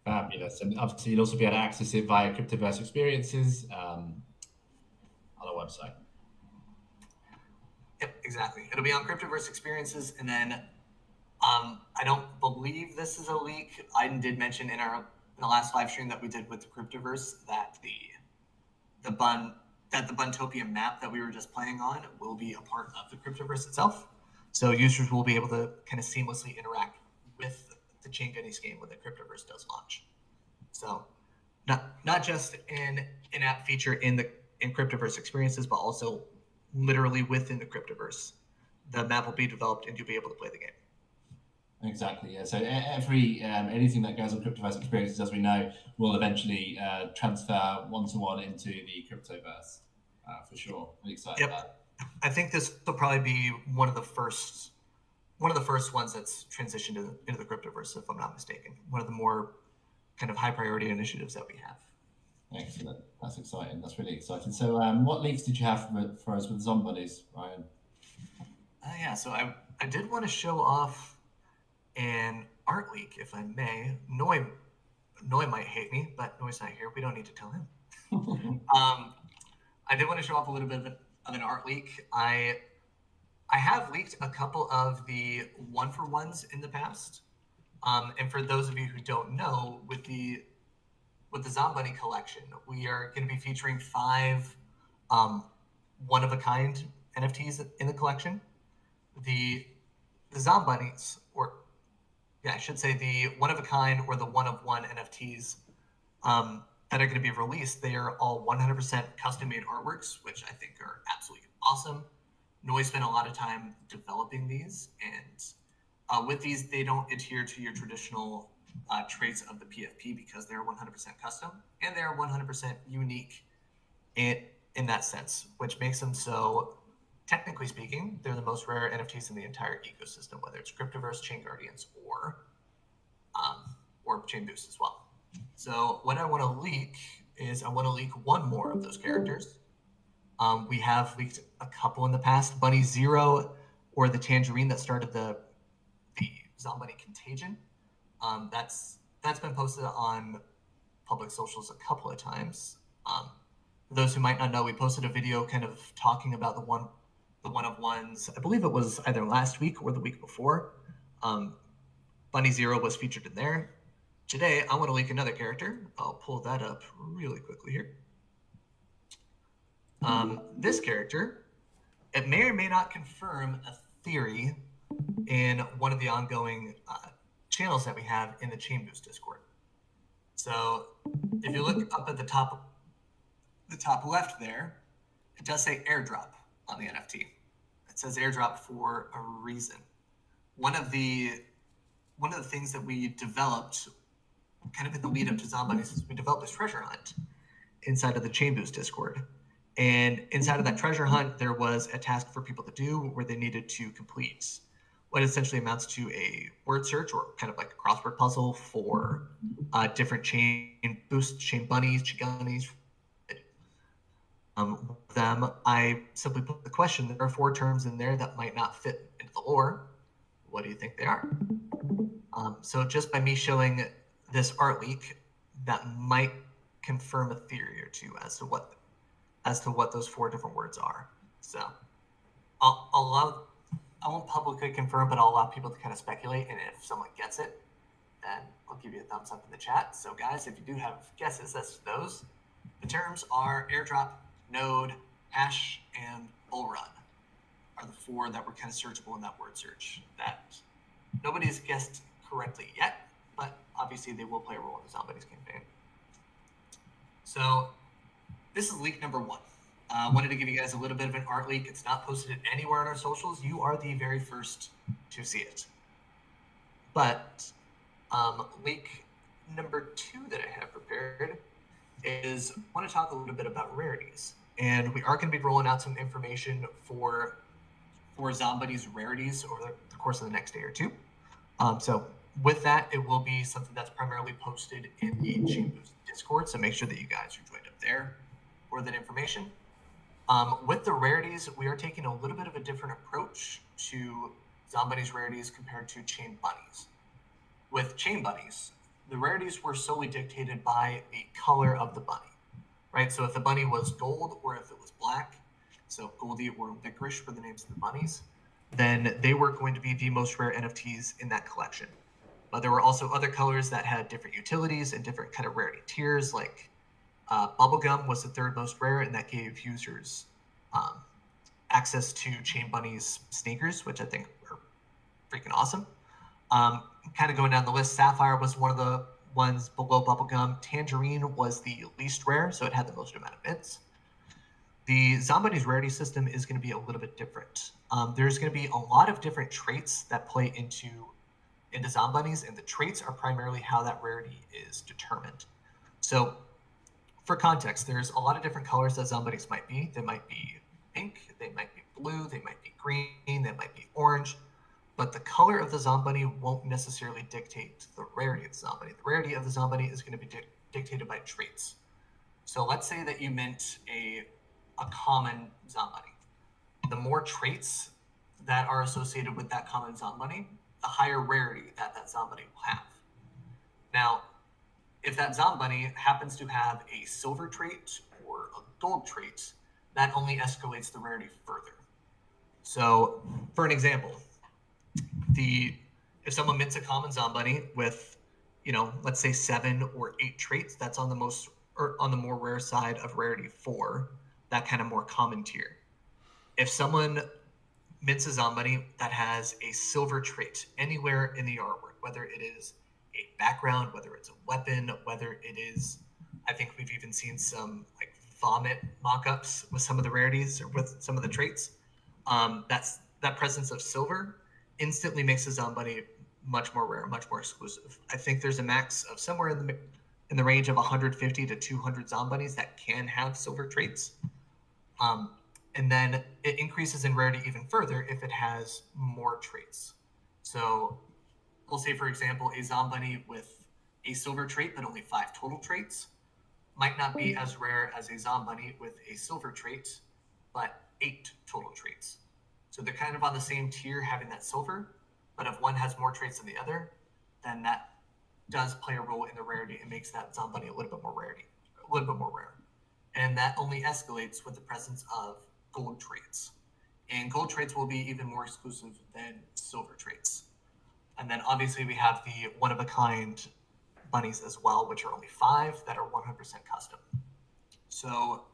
Fabulous. And obviously, you'll also be able to access it via Cryptoverse Experiences on our website. Yep, exactly. It'll be on Cryptoverse Experiences, and then I don't believe this is a leak. I did mention in the last live stream that we did with the Cryptoverse that the Buntopia map that we were just playing on will be a part of the Cryptoverse itself. So users will be able to kind of seamlessly interact with the ChainGunnies game when the Cryptoverse does launch. So not just an in-app feature in Cryptoverse Experiences, but also literally within the Cryptoverse. The map will be developed and you'll be able to play the game. Exactly, yeah. So anything that goes on Cryptoverse Experiences, as we know, will eventually transfer one-to-one into the Cryptoverse, for sure. I'm excited about it. I think this will probably be one of the first ones that's transitioned into the Cryptoverse, if I'm not mistaken. One of the more kind of high priority initiatives that we have. Excellent. That's exciting. That's really exciting. So what leaks did you have for us with Zombunnies, Ryan? Yeah, so I did want to show off an art leak, if I may. Noi might hate me, but Noi's not here. We don't need to tell him. I did want to show off a little bit of an art leak. I have leaked a couple of the one-for-ones in the past. And for those of you who don't know, with the Zombunny collection, we are going to be featuring 5 one-of-a-kind NFTs in the collection. The Zombunnies, I should say the one-of-a-kind or the one-of-one NFTs that are going to be released, they are all 100% custom-made artworks, which I think are absolutely awesome. Noi spent a lot of time developing these, and with these, they don't adhere to your traditional traits of the PFP because they're 100% custom, and they're 100% unique in that sense, which makes them so, technically speaking, they're the most rare NFTs in the entire ecosystem, whether it's Cryptoverse, ChainGuardians, or ChainBoost as well. So what I want to leak is I want to leak one more of those characters. We have leaked a couple in the past. Bunny Zero, or the Tangerine that started the Zombunny Contagion. That's been posted on public socials a couple of times. For those who might not know, we posted a video kind of talking about the one-of-ones. I believe it was either last week or the week before. Bunny Zero was featured in there. Today, I want to leak another character. I'll pull that up really quickly here. This character, it may or may not confirm a theory in one of the ongoing channels that we have in the ChainBoost Discord. So if you look up at the top left there, it does say airdrop on the NFT. It says airdrop for a reason. One of the things that we developed kind of in the lead up to Zombunnies is we developed this treasure hunt inside of the ChainBoost Discord. And inside of that treasure hunt, there was a task for people to do where they needed to complete what essentially amounts to a word search or kind of like a crossword puzzle for different ChainBoost, ChainBunnies, ChainGunnies, With them, I simply put the question. There are 4 terms in there that might not fit into the lore. What do you think they are? So just by me showing this art leak, that might confirm a theory or two as to what those 4 different words are. So I won't publicly confirm, but I'll allow people to kind of speculate, and if someone gets it, then I'll give you a thumbs up in the chat. So guys, if you do have guesses as to those, the terms are airdrop, node, hash, and bull run are the 4 that were kind of searchable in that word search that nobody's guessed correctly yet, but obviously they will play a role in the Zombunnies campaign. So this is leak number 1. Wanted to give you guys a little bit of an art leak. It's not posted anywhere on our socials. You are the very first to see it. But leak number 2 that I have prepared is I want to talk a little bit about rarities. And we are going to be rolling out some information for Zombunnies rarities over the course of the next day or 2. So with that, it will be something that's primarily posted in the ChainBoost Discord. So make sure that you guys are joined up there for that information. With the rarities, we are taking a little bit of a different approach to Zombunnies rarities compared to ChainBunnies. With ChainBunnies, the rarities were solely dictated by the color of the bunny, right? So if the bunny was gold or if it was black, so Goldie or Licorice were the names of the bunnies, then they were going to be the most rare NFTs in that collection. But there were also other colors that had different utilities and different kind of rarity tiers, like Bubblegum was the 3rd most rare, and that gave users access to ChainBunnies sneakers, which I think were freaking awesome. Kind of going down the list, Sapphire was one of the ones below Bubblegum. Tangerine was the least rare, so it had the most amount of mints. The Zombunnies rarity system is going to be a little bit different. There's going to be a lot of different traits that play into Zombunnies, and the traits are primarily how that rarity is determined. So for context, there's a lot of different colors that Zombunnies might be. They might be pink, they might be blue, they might be green, they might be orange, but the color of the Zombunny won't necessarily dictate the rarity of the Zombunny. The rarity of the Zombunny is going to be dictated by traits. So let's say that you mint a common Zombunny. The more traits that are associated with that common Zombunny, the higher rarity that Zombunny will have. Now, if that Zombunny happens to have a silver trait or a gold trait, that only escalates the rarity further. So, for an example, if someone mints a common Zombunny with, let's say 7 or 8 traits, that's on the more rare side of rarity 4, that kind of more common tier. If someone mints a Zombunny that has a silver trait anywhere in the artwork, whether it is a background, whether it's a weapon, whether it is, I think we've even seen some like vomit mock-ups with some of the rarities or with some of the traits. That presence of silver instantly makes a Zombunny much more rare, much more exclusive. I think there's a max of somewhere in the range of 150 to 200 Zombunnies that can have silver traits. And then it increases in rarity even further if it has more traits. So we'll say, for example, a Zombunny with a silver trait but only 5 total traits might not be as rare as a Zombunny with a silver trait but 8 total traits. So they're kind of on the same tier having that silver, but if one has more traits than the other, then that does play a role in the rarity and makes that Zombunny a little bit more rare. And that only escalates with the presence of gold traits. And gold traits will be even more exclusive than silver traits. And then obviously we have the one-of-a-kind bunnies as well, which are only 5 that are 100% custom. So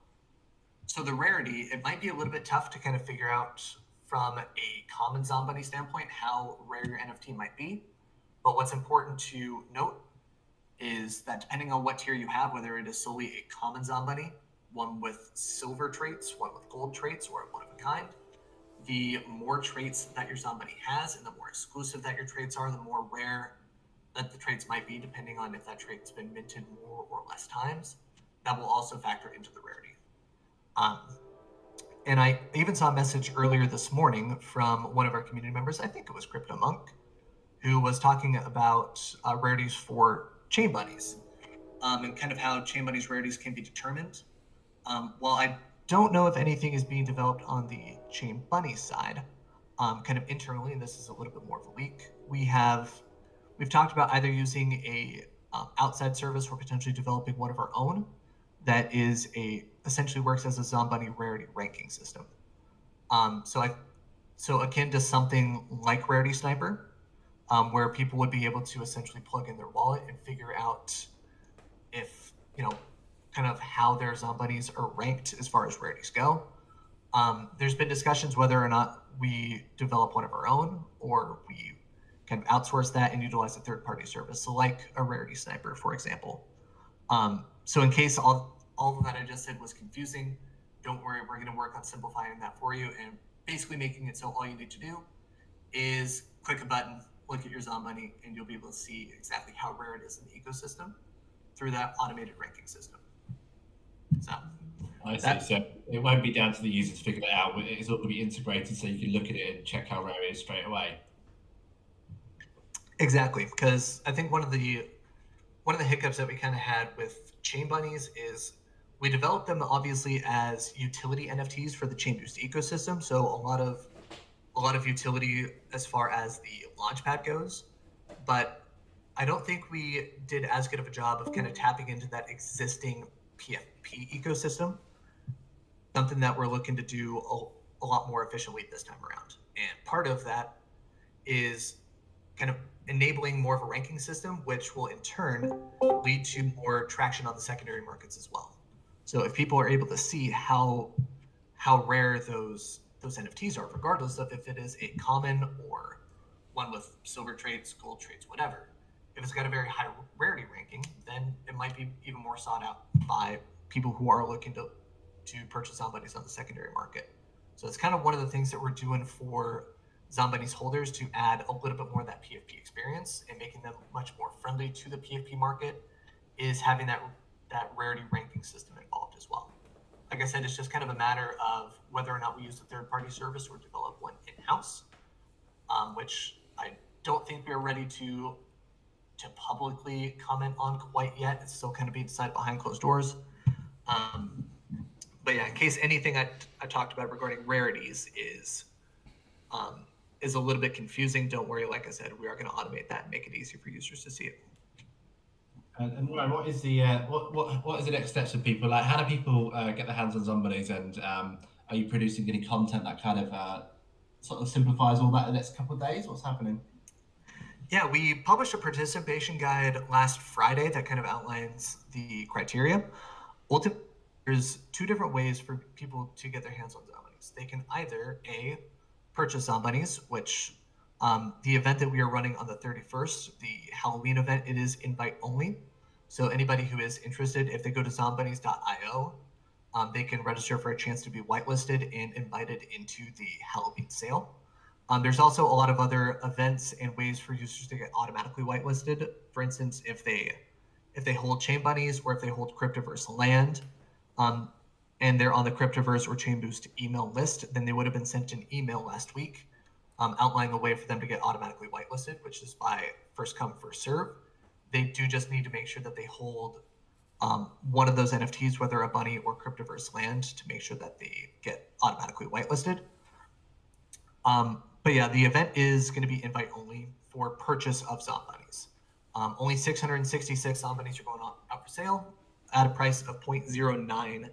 the rarity, it might be a little bit tough to kind of figure out from a common Zombunny standpoint how rare your NFT might be. But what's important to note is that depending on what tier you have, whether it is solely a common Zombunny, one with silver traits, one with gold traits, or one of a kind, the more traits that your Zombunny has and the more exclusive that your traits are, the more rare that the traits might be, depending on if that trait's been minted more or less times. That will also factor into the rarity. And I even saw a message earlier this morning from one of our community members, I think it was Crypto Monk, who was talking about rarities for ChainBunnies and kind of how ChainBunnies rarities can be determined. While I don't know if anything is being developed on the ChainBunnies side, kind of internally, and this is a little bit more of a leak. We've talked about either using a outside service or potentially developing one of our own that is essentially works as a Zombunny rarity ranking system. So akin to something like Rarity Sniper, where people would be able to essentially plug in their wallet and figure out if, kind of how their Zombunnies are ranked as far as rarities go. There's been discussions whether or not we develop one of our own or we kind of outsource that and utilize a third-party service, so like a Rarity Sniper, for example. So in case all of that I just said was confusing, don't worry, we're going to work on simplifying that for you and basically making it so all you need to do is click a button, look at your Zombunny, and you'll be able to see exactly how rare it is in the ecosystem through that automated ranking system. So I see. So it won't be down to the user to figure it out. It's all going to be integrated so you can look at it and check how rare it is straight away. Exactly, because I think one of the hiccups that we kind of had with ChainBunnies is we developed them obviously as utility NFTs for the ChainBoost ecosystem. So a lot of utility as far as the launchpad goes, but I don't think we did as good of a job of kind of tapping into that existing PFP ecosystem. Something that we're looking to do a lot more efficiently this time around. And part of that is kind of enabling more of a ranking system, which will in turn lead to more traction on the secondary markets as well. So if people are able to see how rare those NFTs are, regardless of if it is a common or one with silver traits, gold traits, whatever, if it's got a very high rarity ranking, then it might be even more sought out by people who are looking to purchase Zombunnies on the secondary market. So it's kind of one of the things that we're doing for Zombunnies holders to add a little bit more of that PFP experience and making them much more friendly to the PFP market is having that rarity ranking system involved as well. Like I said, it's just kind of a matter of whether or not we use a third-party service or develop one in-house, which I don't think we're ready to publicly comment on quite yet. It's still kind of being decided behind closed doors. But yeah, in case anything I talked about regarding rarities is a little bit confusing, don't worry. Like I said, we are going to automate that and make it easy for users to see it. And Ryan, what is the what is the next steps for people? Like, how do people get their hands on Zombunnies? And are you producing any content that kind of sort of simplifies all that in the next couple of days? What's happening? Yeah, we published a participation guide last Friday that kind of outlines the criteria. Ultimately, there's two different ways for people to get their hands on Zombunnies. They can either purchase Zombunnies, which the event that we are running on the 31st, the Halloween event, it is invite only. So anybody who is interested, if they go to zombunnies.io, they can register for a chance to be whitelisted and invited into the Halloween sale. There's also a lot of other events and ways for users to get automatically whitelisted. For instance, if they hold ChainBunnies or if they hold Cryptoverse land, and they're on the Cryptoverse or ChainBoost email list, then they would have been sent an email last week outlining a way for them to get automatically whitelisted, which is by first come, first serve. They do just need to make sure that they hold one of those NFTs, whether a bunny or Cryptoverse land, to make sure that they get automatically whitelisted. But yeah, the event is going to be invite only for purchase of Zombunnies. Only 666 Zombunnies are going out for sale at a price of 0.09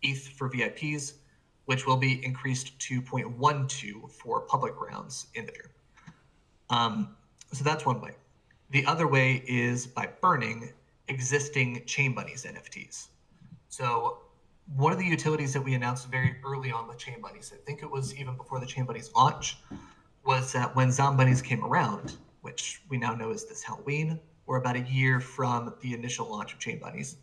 ETH for VIPs, which will be increased to 0.12 for public rounds in the future. So that's one way. The other way is by burning existing ChainBunnies NFTs. So one of the utilities that we announced very early on with ChainBunnies, I think it was even before the ChainBunnies launch, was that when Zombunnies came around, which we now know is this Halloween, or about a year from the initial launch of ChainBunnies,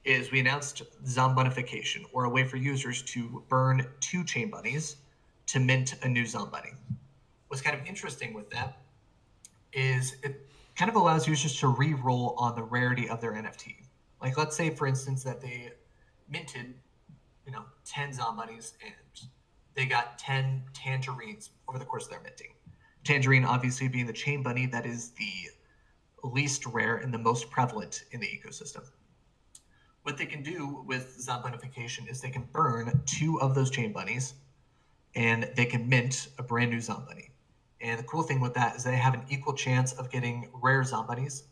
is we announced Zombunnification, or a way for users to burn 2 ChainBunnies to mint a new Zombunny. What's kind of interesting with that is it kind of allows users to re-roll on the rarity of their NFT. Like, let's say, for instance, that they minted, 10 Zombunnies and they got 10 tangerines over the course of their minting. Tangerine obviously being the ChainBunny that is the least rare and the most prevalent in the ecosystem. what they can do with Zombunification is they can burn 2 of those chain bunnies, and they can mint a brand new Zombunny. And the cool thing with that is they have an equal chance of getting rare Zombunnies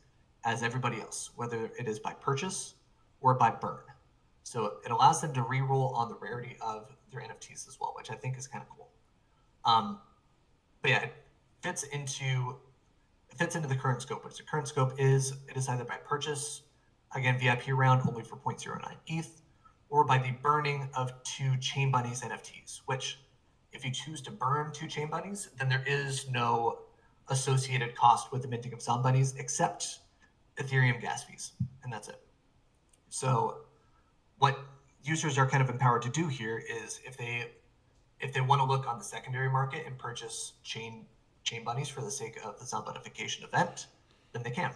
as everybody else, whether it is by purchase or by burn. So it allows them to reroll on the rarity of their NFTs as well, which I think is kind of cool. But yeah, it fits into the current scope. Which the current scope is, it is either by purchase, again VIP round only for 0.09 ETH, or by the burning of 2 Chain Bunnies NFTs. Which, if you choose to burn 2 Chain Bunnies, then there is no associated cost with the minting of Zombunnies except Ethereum gas fees, and that's it. So what users are kind of empowered to do here is if they want to look on the secondary market and purchase chain bunnies for the sake of the Zombunification event, then they can.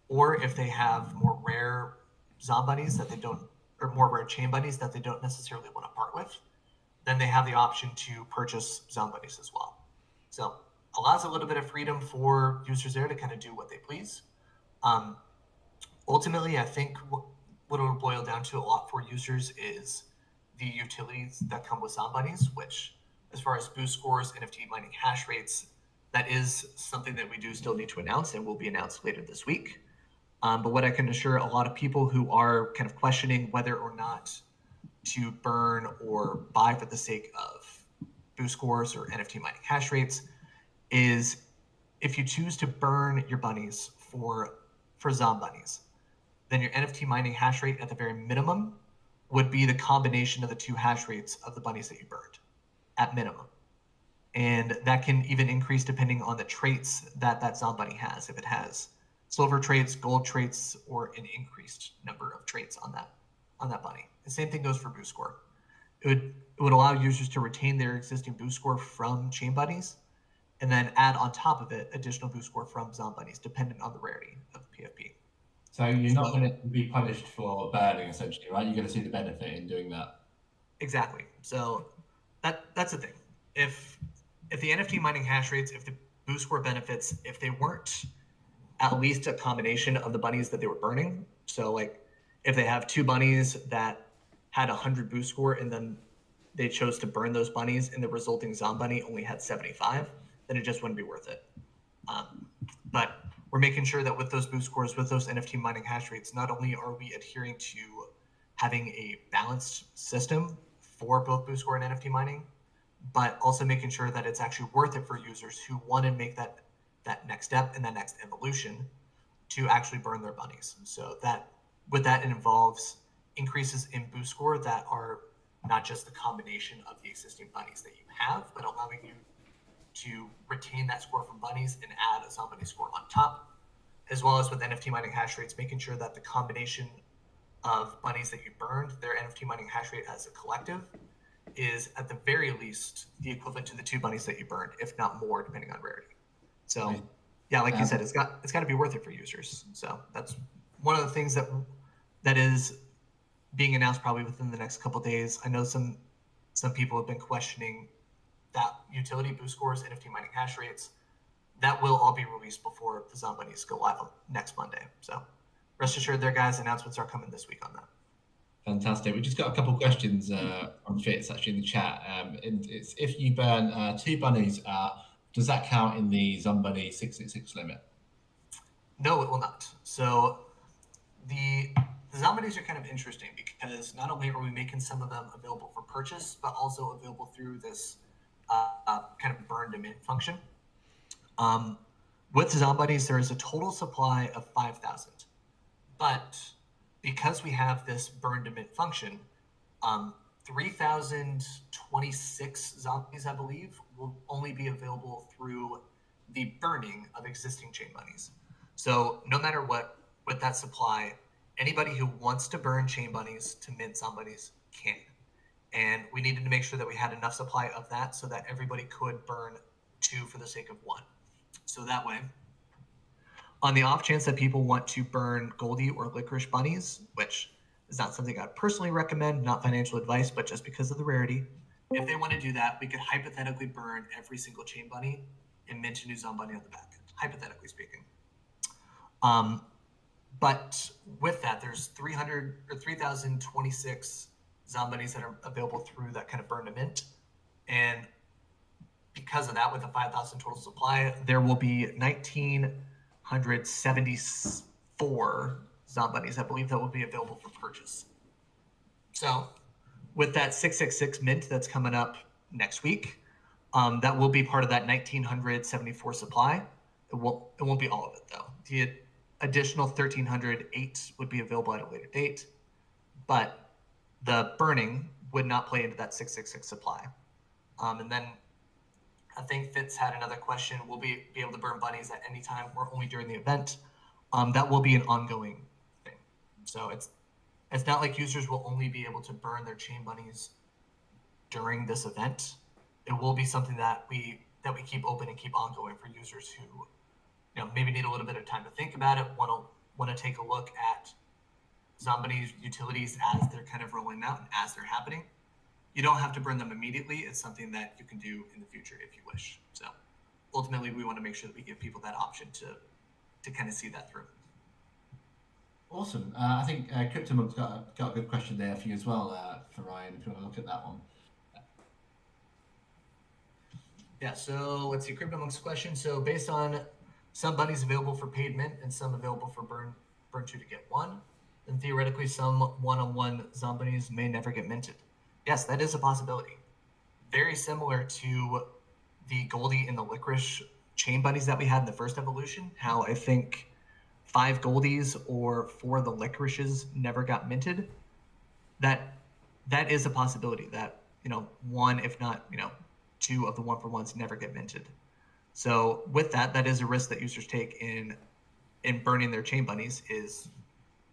Or if they have more rare Zombunnies that they don't, or more rare chain bunnies that they don't necessarily want to part with, then they have the option to purchase Zombunnies as well. So allows a little bit of freedom for users there to kind of do what they please. Ultimately, I think what it'll boil down to a lot for users is the utilities that come with Zombunnies, which, as far as boost scores, NFT mining hash rates, that is something that we do still need to announce and will be announced later this week. But what I can assure a lot of people who are kind of questioning whether or not to burn or buy for the sake of boost scores or NFT mining hash rates is if you choose to burn your bunnies for Zombunnies, then your NFT mining hash rate at the very minimum would be the combination of the 2 hash rates of the bunnies that you burned at minimum. And that can even increase depending on the traits that Zombunny has. If it has silver traits, gold traits, or an increased number of traits on that bunny. The same thing goes for boost score. It would allow users to retain their existing boost score from chain bunnies, and then add on top of it additional boost score from Zombunnies, dependent on the rarity of the PFP. So you're not going to be punished for burning, essentially, right? You're going to see the benefit in doing that. Exactly. So that's the thing. If the NFT mining hash rates, if the boost score benefits, if they weren't at least a combination of the bunnies that they were burning, so like if they have 2 bunnies that had 100 boost score and then they chose to burn those bunnies and the resulting Zombunny only had 75, then it just wouldn't be worth it. But we're making sure that with those boost scores, with those NFT mining hash rates, not only are we adhering to having a balanced system for both boost score and NFT mining, but also making sure that it's actually worth it for users who want to make that next step and that next evolution to actually burn their bunnies. So that with that, it involves increases in boost score that are not just the combination of the existing bunnies that you have, but allowing you to retain that score from bunnies and add a Zombunny score on top, as well as with NFT mining hash rates, making sure that the combination of bunnies that you burned, their NFT mining hash rate as a collective, is at the very least the equivalent to the 2 bunnies that you burned, if not more, depending on rarity. So, yeah, like you said, it's got to be worth it for users. So that's one of the things that is being announced probably within the next couple of days. I know some people have been questioning that utility boost scores, NFT mining hash rates. That will all be released before the Zombunnies go live next Monday. So rest assured there, guys, announcements are coming this week on that. Fantastic. We just got a couple of questions on Fitz actually in the chat. And it's if you burn 2 bunnies, does that count in the Zombunny 666 limit? No, it will not. So the Zombunnies are kind of interesting because not only are we making some of them available for purchase, but also available through this kind of burn to mint function. With Zombunnies, there is a total supply of 5,000, but because we have this burn to mint function, 3,026 zombies, I believe, will only be available through the burning of existing chain bunnies. So no matter what, with that supply, anybody who wants to burn chain bunnies to mint Zombunnies can. And we needed to make sure that we had enough supply of that so that everybody could burn 2 for the sake of 1. So that way, on the off chance that people want to burn Goldie or Licorice bunnies, which is not something I'd personally recommend, not financial advice, but just because of the rarity, if they want to do that, we could hypothetically burn every single chain bunny and mint a new Zombunny on the back end, hypothetically speaking. But with that, there's 300 or 3,026 Zombunnies that are available through that kind of burn to mint. And because of that, with the 5,000 total supply, there will be 1,974 Zombunnies, I believe, that will be available for purchase. So with that 666 mint that's coming up next week, that will be part of that 1,974 supply. It won't be all of it, though. The additional 1,308 would be available at a later date, but the burning would not play into that 666 supply. And then I think Fitz had another question. Will we be able to burn bunnies at any time or only during the event? That will be an ongoing thing. So it's not like users will only be able to burn their chain bunnies during this event. It will be something that we keep open and keep ongoing for users who, maybe need a little bit of time to think about it, want to take a look at Zombunnies utilities as they're kind of rolling out and as they're happening. You don't have to burn them immediately. It's something that you can do in the future if you wish. So ultimately, we want to make sure that we give people that option to kind of see that through. Awesome. I think CryptoMug's got a good question there for you as well, for Ryan, if you want to look at that one. Yeah, so let's see, CryptoMug's question. So based on some bunnies available for paid mint and some available for burn 2 to get 1, then theoretically some one-on-one Zombunnies may never get minted. Yes, that is a possibility. Very similar to the Goldie and the Licorice chain bunnies that we had in the first evolution, how I think 5 Goldies or 4 of the Licorices never got minted. That is a possibility that, 1, if not, 2 of the 1-for-1s never get minted. So with that is a risk that users take in burning their chain bunnies is,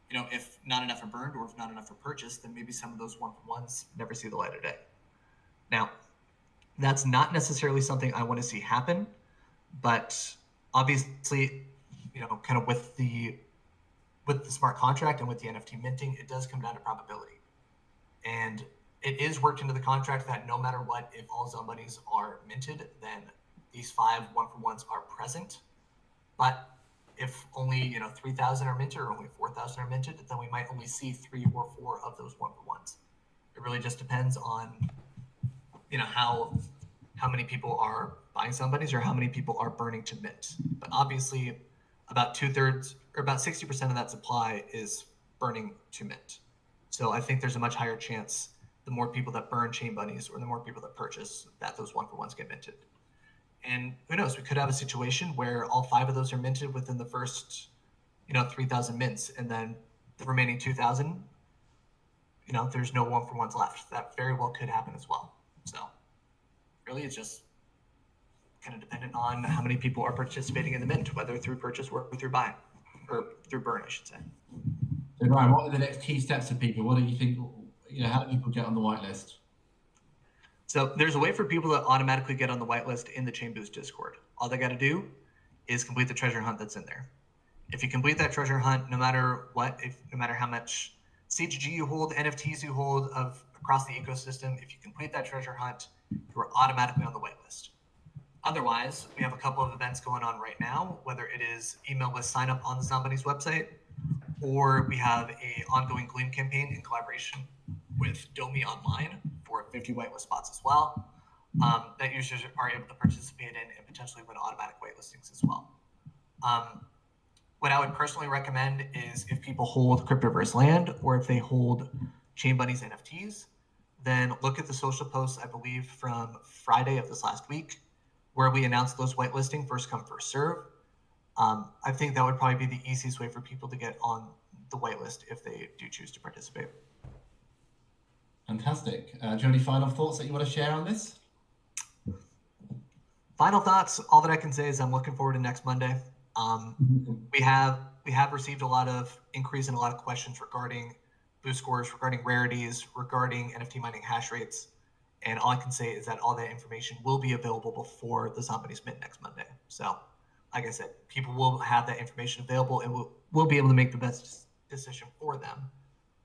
if not enough are burned or if not enough are purchased, then maybe some of those 1-for-1s never see the light of day. Now, that's not necessarily something I want to see happen, but obviously, kind of with the smart contract and with the NFT minting, it does come down to probability. And it is worked into the contract that no matter what, if all Zombunnies are minted, then these 5 1-for-1s are present. But if only 3,000 are minted or only 4,000 are minted, then we might only see 3 or 4 of those 1-for-1s. It really just depends on how many people are buying Zombunnies or how many people are burning to mint. But obviously, about 2/3 or about 60% of that supply is burning to mint. So I think there's a much higher chance the more people that burn chain bunnies or the more people that purchase that those 1-for-1s get minted. And who knows, we could have a situation where all 5 of those are minted within the first 3,000 mints, and then the remaining 2,000, there's no 1-for-1s left. That very well could happen as well. So really it's just kind of dependent on how many people are participating in the mint, whether through purchase or through buy, or through burn, I should say. So Ryan, what are the next key steps for people? What do you think, how do people get on the whitelist? So there's a way for people to automatically get on the whitelist in the ChainBoost Discord. All they got to do is complete the treasure hunt that's in there. If you complete that treasure hunt, no matter what, no matter how much CGG you hold, NFTs you hold across the ecosystem, if you complete that treasure hunt, you are automatically on the whitelist. Otherwise, we have a couple of events going on right now, whether it is email list sign up on the Zombunnies website, or we have a ongoing Gleam campaign in collaboration with Domi Online for 50 whitelist spots as well, that users are able to participate in and potentially win automatic whitelistings as well. What I would personally recommend is if people hold Cryptoverse land or if they hold ChainBunnies NFTs, then look at the social posts, I believe, from Friday of this last week, where we announced those whitelisting, first come, first serve. I think that would probably be the easiest way for people to get on the whitelist if they do choose to participate. Fantastic. Do you have any final thoughts that you want to share on this? Final thoughts, all that I can say is I'm looking forward to next Monday. We have received a lot of inquiries and a lot of questions regarding boost scores, regarding rarities, regarding NFT mining hash rates. And all I can say is that all that information will be available before the Zombunnies mint next Monday. So, like I said, people will have that information available and will be able to make the best decision for them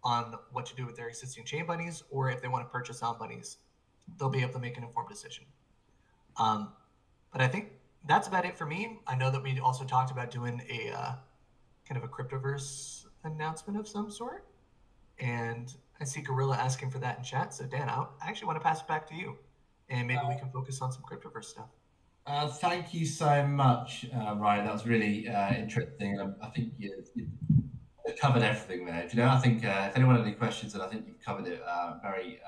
on what to do with their existing chain bunnies, or if they want to purchase Zombunnies, they'll be able to make an informed decision. But I think that's about it for me. I know that we also talked about doing a kind kind of a Cryptoverse announcement of some sort. And I see Gorilla asking for that in chat. So Dan, I actually want to pass it back to you, and maybe we can focus on some Cryptoverse stuff. Thank you so much, Ryan. That was really interesting. I think you covered everything there. I think if anyone had any questions, then I think you've covered it very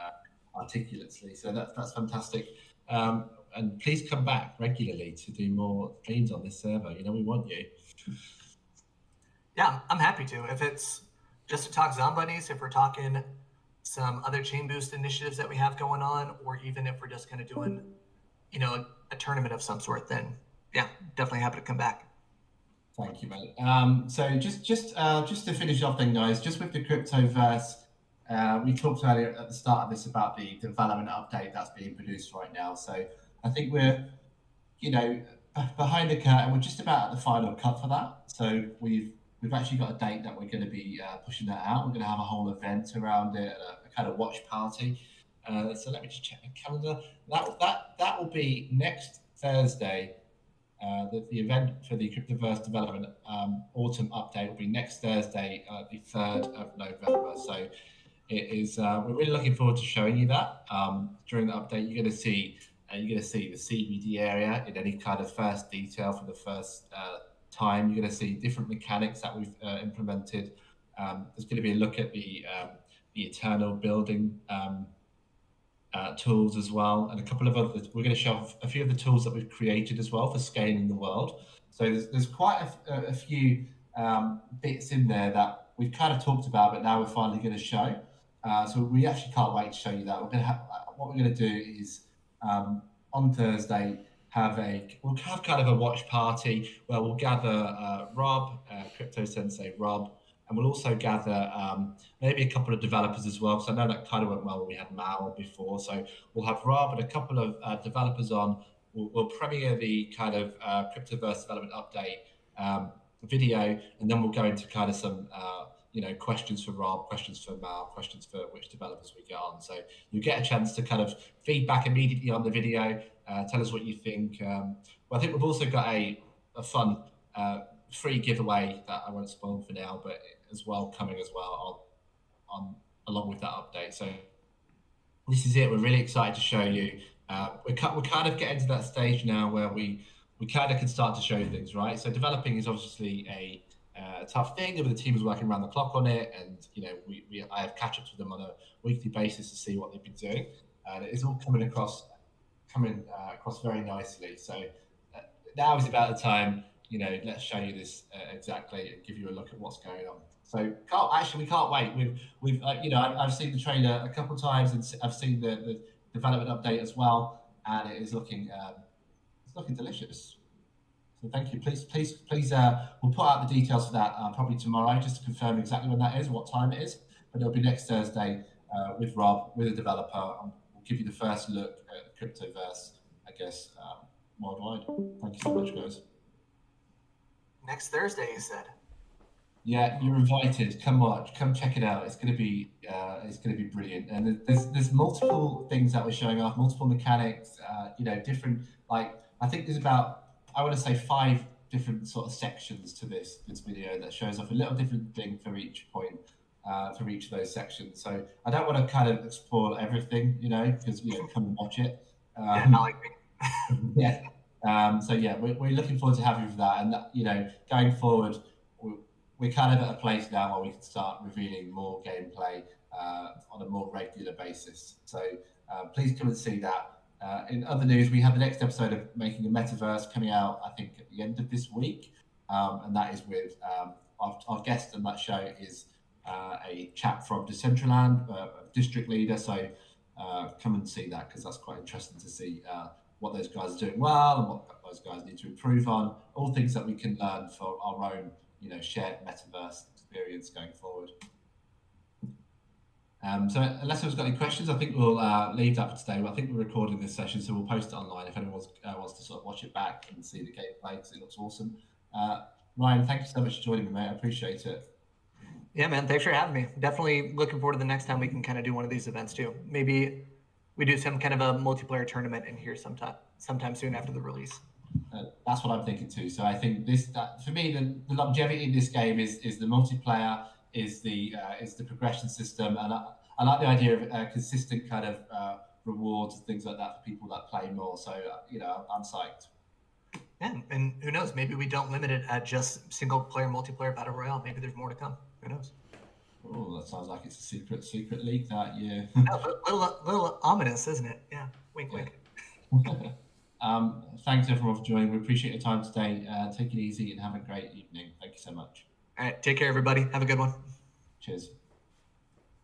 articulately. So that's fantastic. And please come back regularly to do more streams on this server. We want you. Yeah, I'm happy to. If it's just to talk Zombunnies, if we're talking some other ChainBoost initiatives that we have going on, or even if we're just kind of doing, a tournament of some sort, then yeah, definitely happy to come back. Thank you, mate. So just to finish off then, guys, just with the Cryptoverse, we talked earlier at the start of this about the development update that's being produced right now. So I think we're, behind the curtain, we're just about at the final cut for that. So we've actually got a date that we're going to be pushing that out. We're going to have a whole event around it, a kind of watch party. So let me just check the calendar. That will be next Thursday. The event for the Cryptoverse development autumn update will be next Thursday, the 3rd of November. So it is. We're really looking forward to showing you that. During the update, you're going to see the CBD area in any kind of first detail for the first time. You're going to see different mechanics that we've implemented. There's going to be a look at the eternal building tools as well, and a couple of others. We're going to show a few of the tools that we've created as well for scaling the world. So there's quite a few bits in there that we've kind of talked about, but now we're finally going to show. So we actually can't wait to show you that. What we're going to do is on Thursday we'll have kind of a watch party where we'll gather Rob, Crypto Sensei Rob, and we'll also gather maybe a couple of developers as well, because I know that kind of went well when we had Mal before. So we'll have Rob and a couple of developers on. We'll premiere the kind of Cryptoverse development update video, and then we'll go into kind of some questions for Rob, questions for Mal, questions for which developers we get on. So you get a chance to kind of feedback immediately on the video, tell us what you think. Well, I think we've also got a fun free giveaway that I won't spoil for now, but as well coming as well on along with that update. So this is it. We're really excited to show you. We're kind of getting to that stage now where we kind of can start to show things, right? So developing is obviously a tough thing. The team is working around the clock on it, and I have catch-ups with them on a weekly basis to see what they've been doing, and it's all coming across very nicely. So now is about the time. Let's show you this exactly and give you a look at what's going on. So we can't wait. I've seen the trailer a couple of times, and I've seen the development update as well, and it is looking delicious. So thank you. Please, we'll put out the details for that probably tomorrow, just to confirm exactly when that is, what time it is. But it'll be next Thursday with Rob, with a developer. We'll give you the first look at the Cryptoverse, I guess, worldwide. Thank you so much, guys. Next Thursday, you said. Yeah, you're invited. Come watch. Come check it out. It's going to be brilliant. And there's multiple things that we're showing off, multiple mechanics. Different. Like I think there's about, I want to say 5 different sort of sections to this video that shows off a little different thing for each point, for each of those sections. So I don't want to kind of explore everything, because come and watch it. Yeah, not like me. Yeah. We're looking forward to having you for that, and going forward, we're kind of at a place now where we can start revealing more gameplay on a more regular basis. So please come and see that. In other news, we have the next episode of Making a Metaverse coming out, I think, at the end of this week, and that is with our guest on that show is a chap from Decentraland, district leader. So come and see that, because that's quite interesting to see what those guys are doing well and what those guys need to improve on. All things that we can learn for our own, shared metaverse experience going forward. So unless anyone's got any questions, I think we'll leave that for today. I think we're recording this session, so we'll post it online if anyone wants to sort of watch it back and see the gameplay, because it looks awesome. Ryan, thank you so much for joining me, mate. I appreciate it. Yeah, man. Thanks for having me. Definitely looking forward to the next time we can kind of do one of these events too. Maybe we do some kind of a multiplayer tournament in here sometime soon after the release. That's what I'm thinking too. So I think for me, the longevity in this game is the multiplayer, is the progression system, and I like the idea of consistent kind of rewards and things like that for people that play more. So I'm psyched. Yeah, and who knows? Maybe we don't limit it at just single player, multiplayer, battle royale. Maybe there's more to come. Who knows? Oh, that sounds like it's a secret leak. That yeah. Little ominous, isn't it? Yeah. Wink, Yeah. wink. Thanks everyone for joining. We appreciate your time today. Take it easy and have a great evening. Thank you so much. All right. Take care, everybody. Have a good one. Cheers.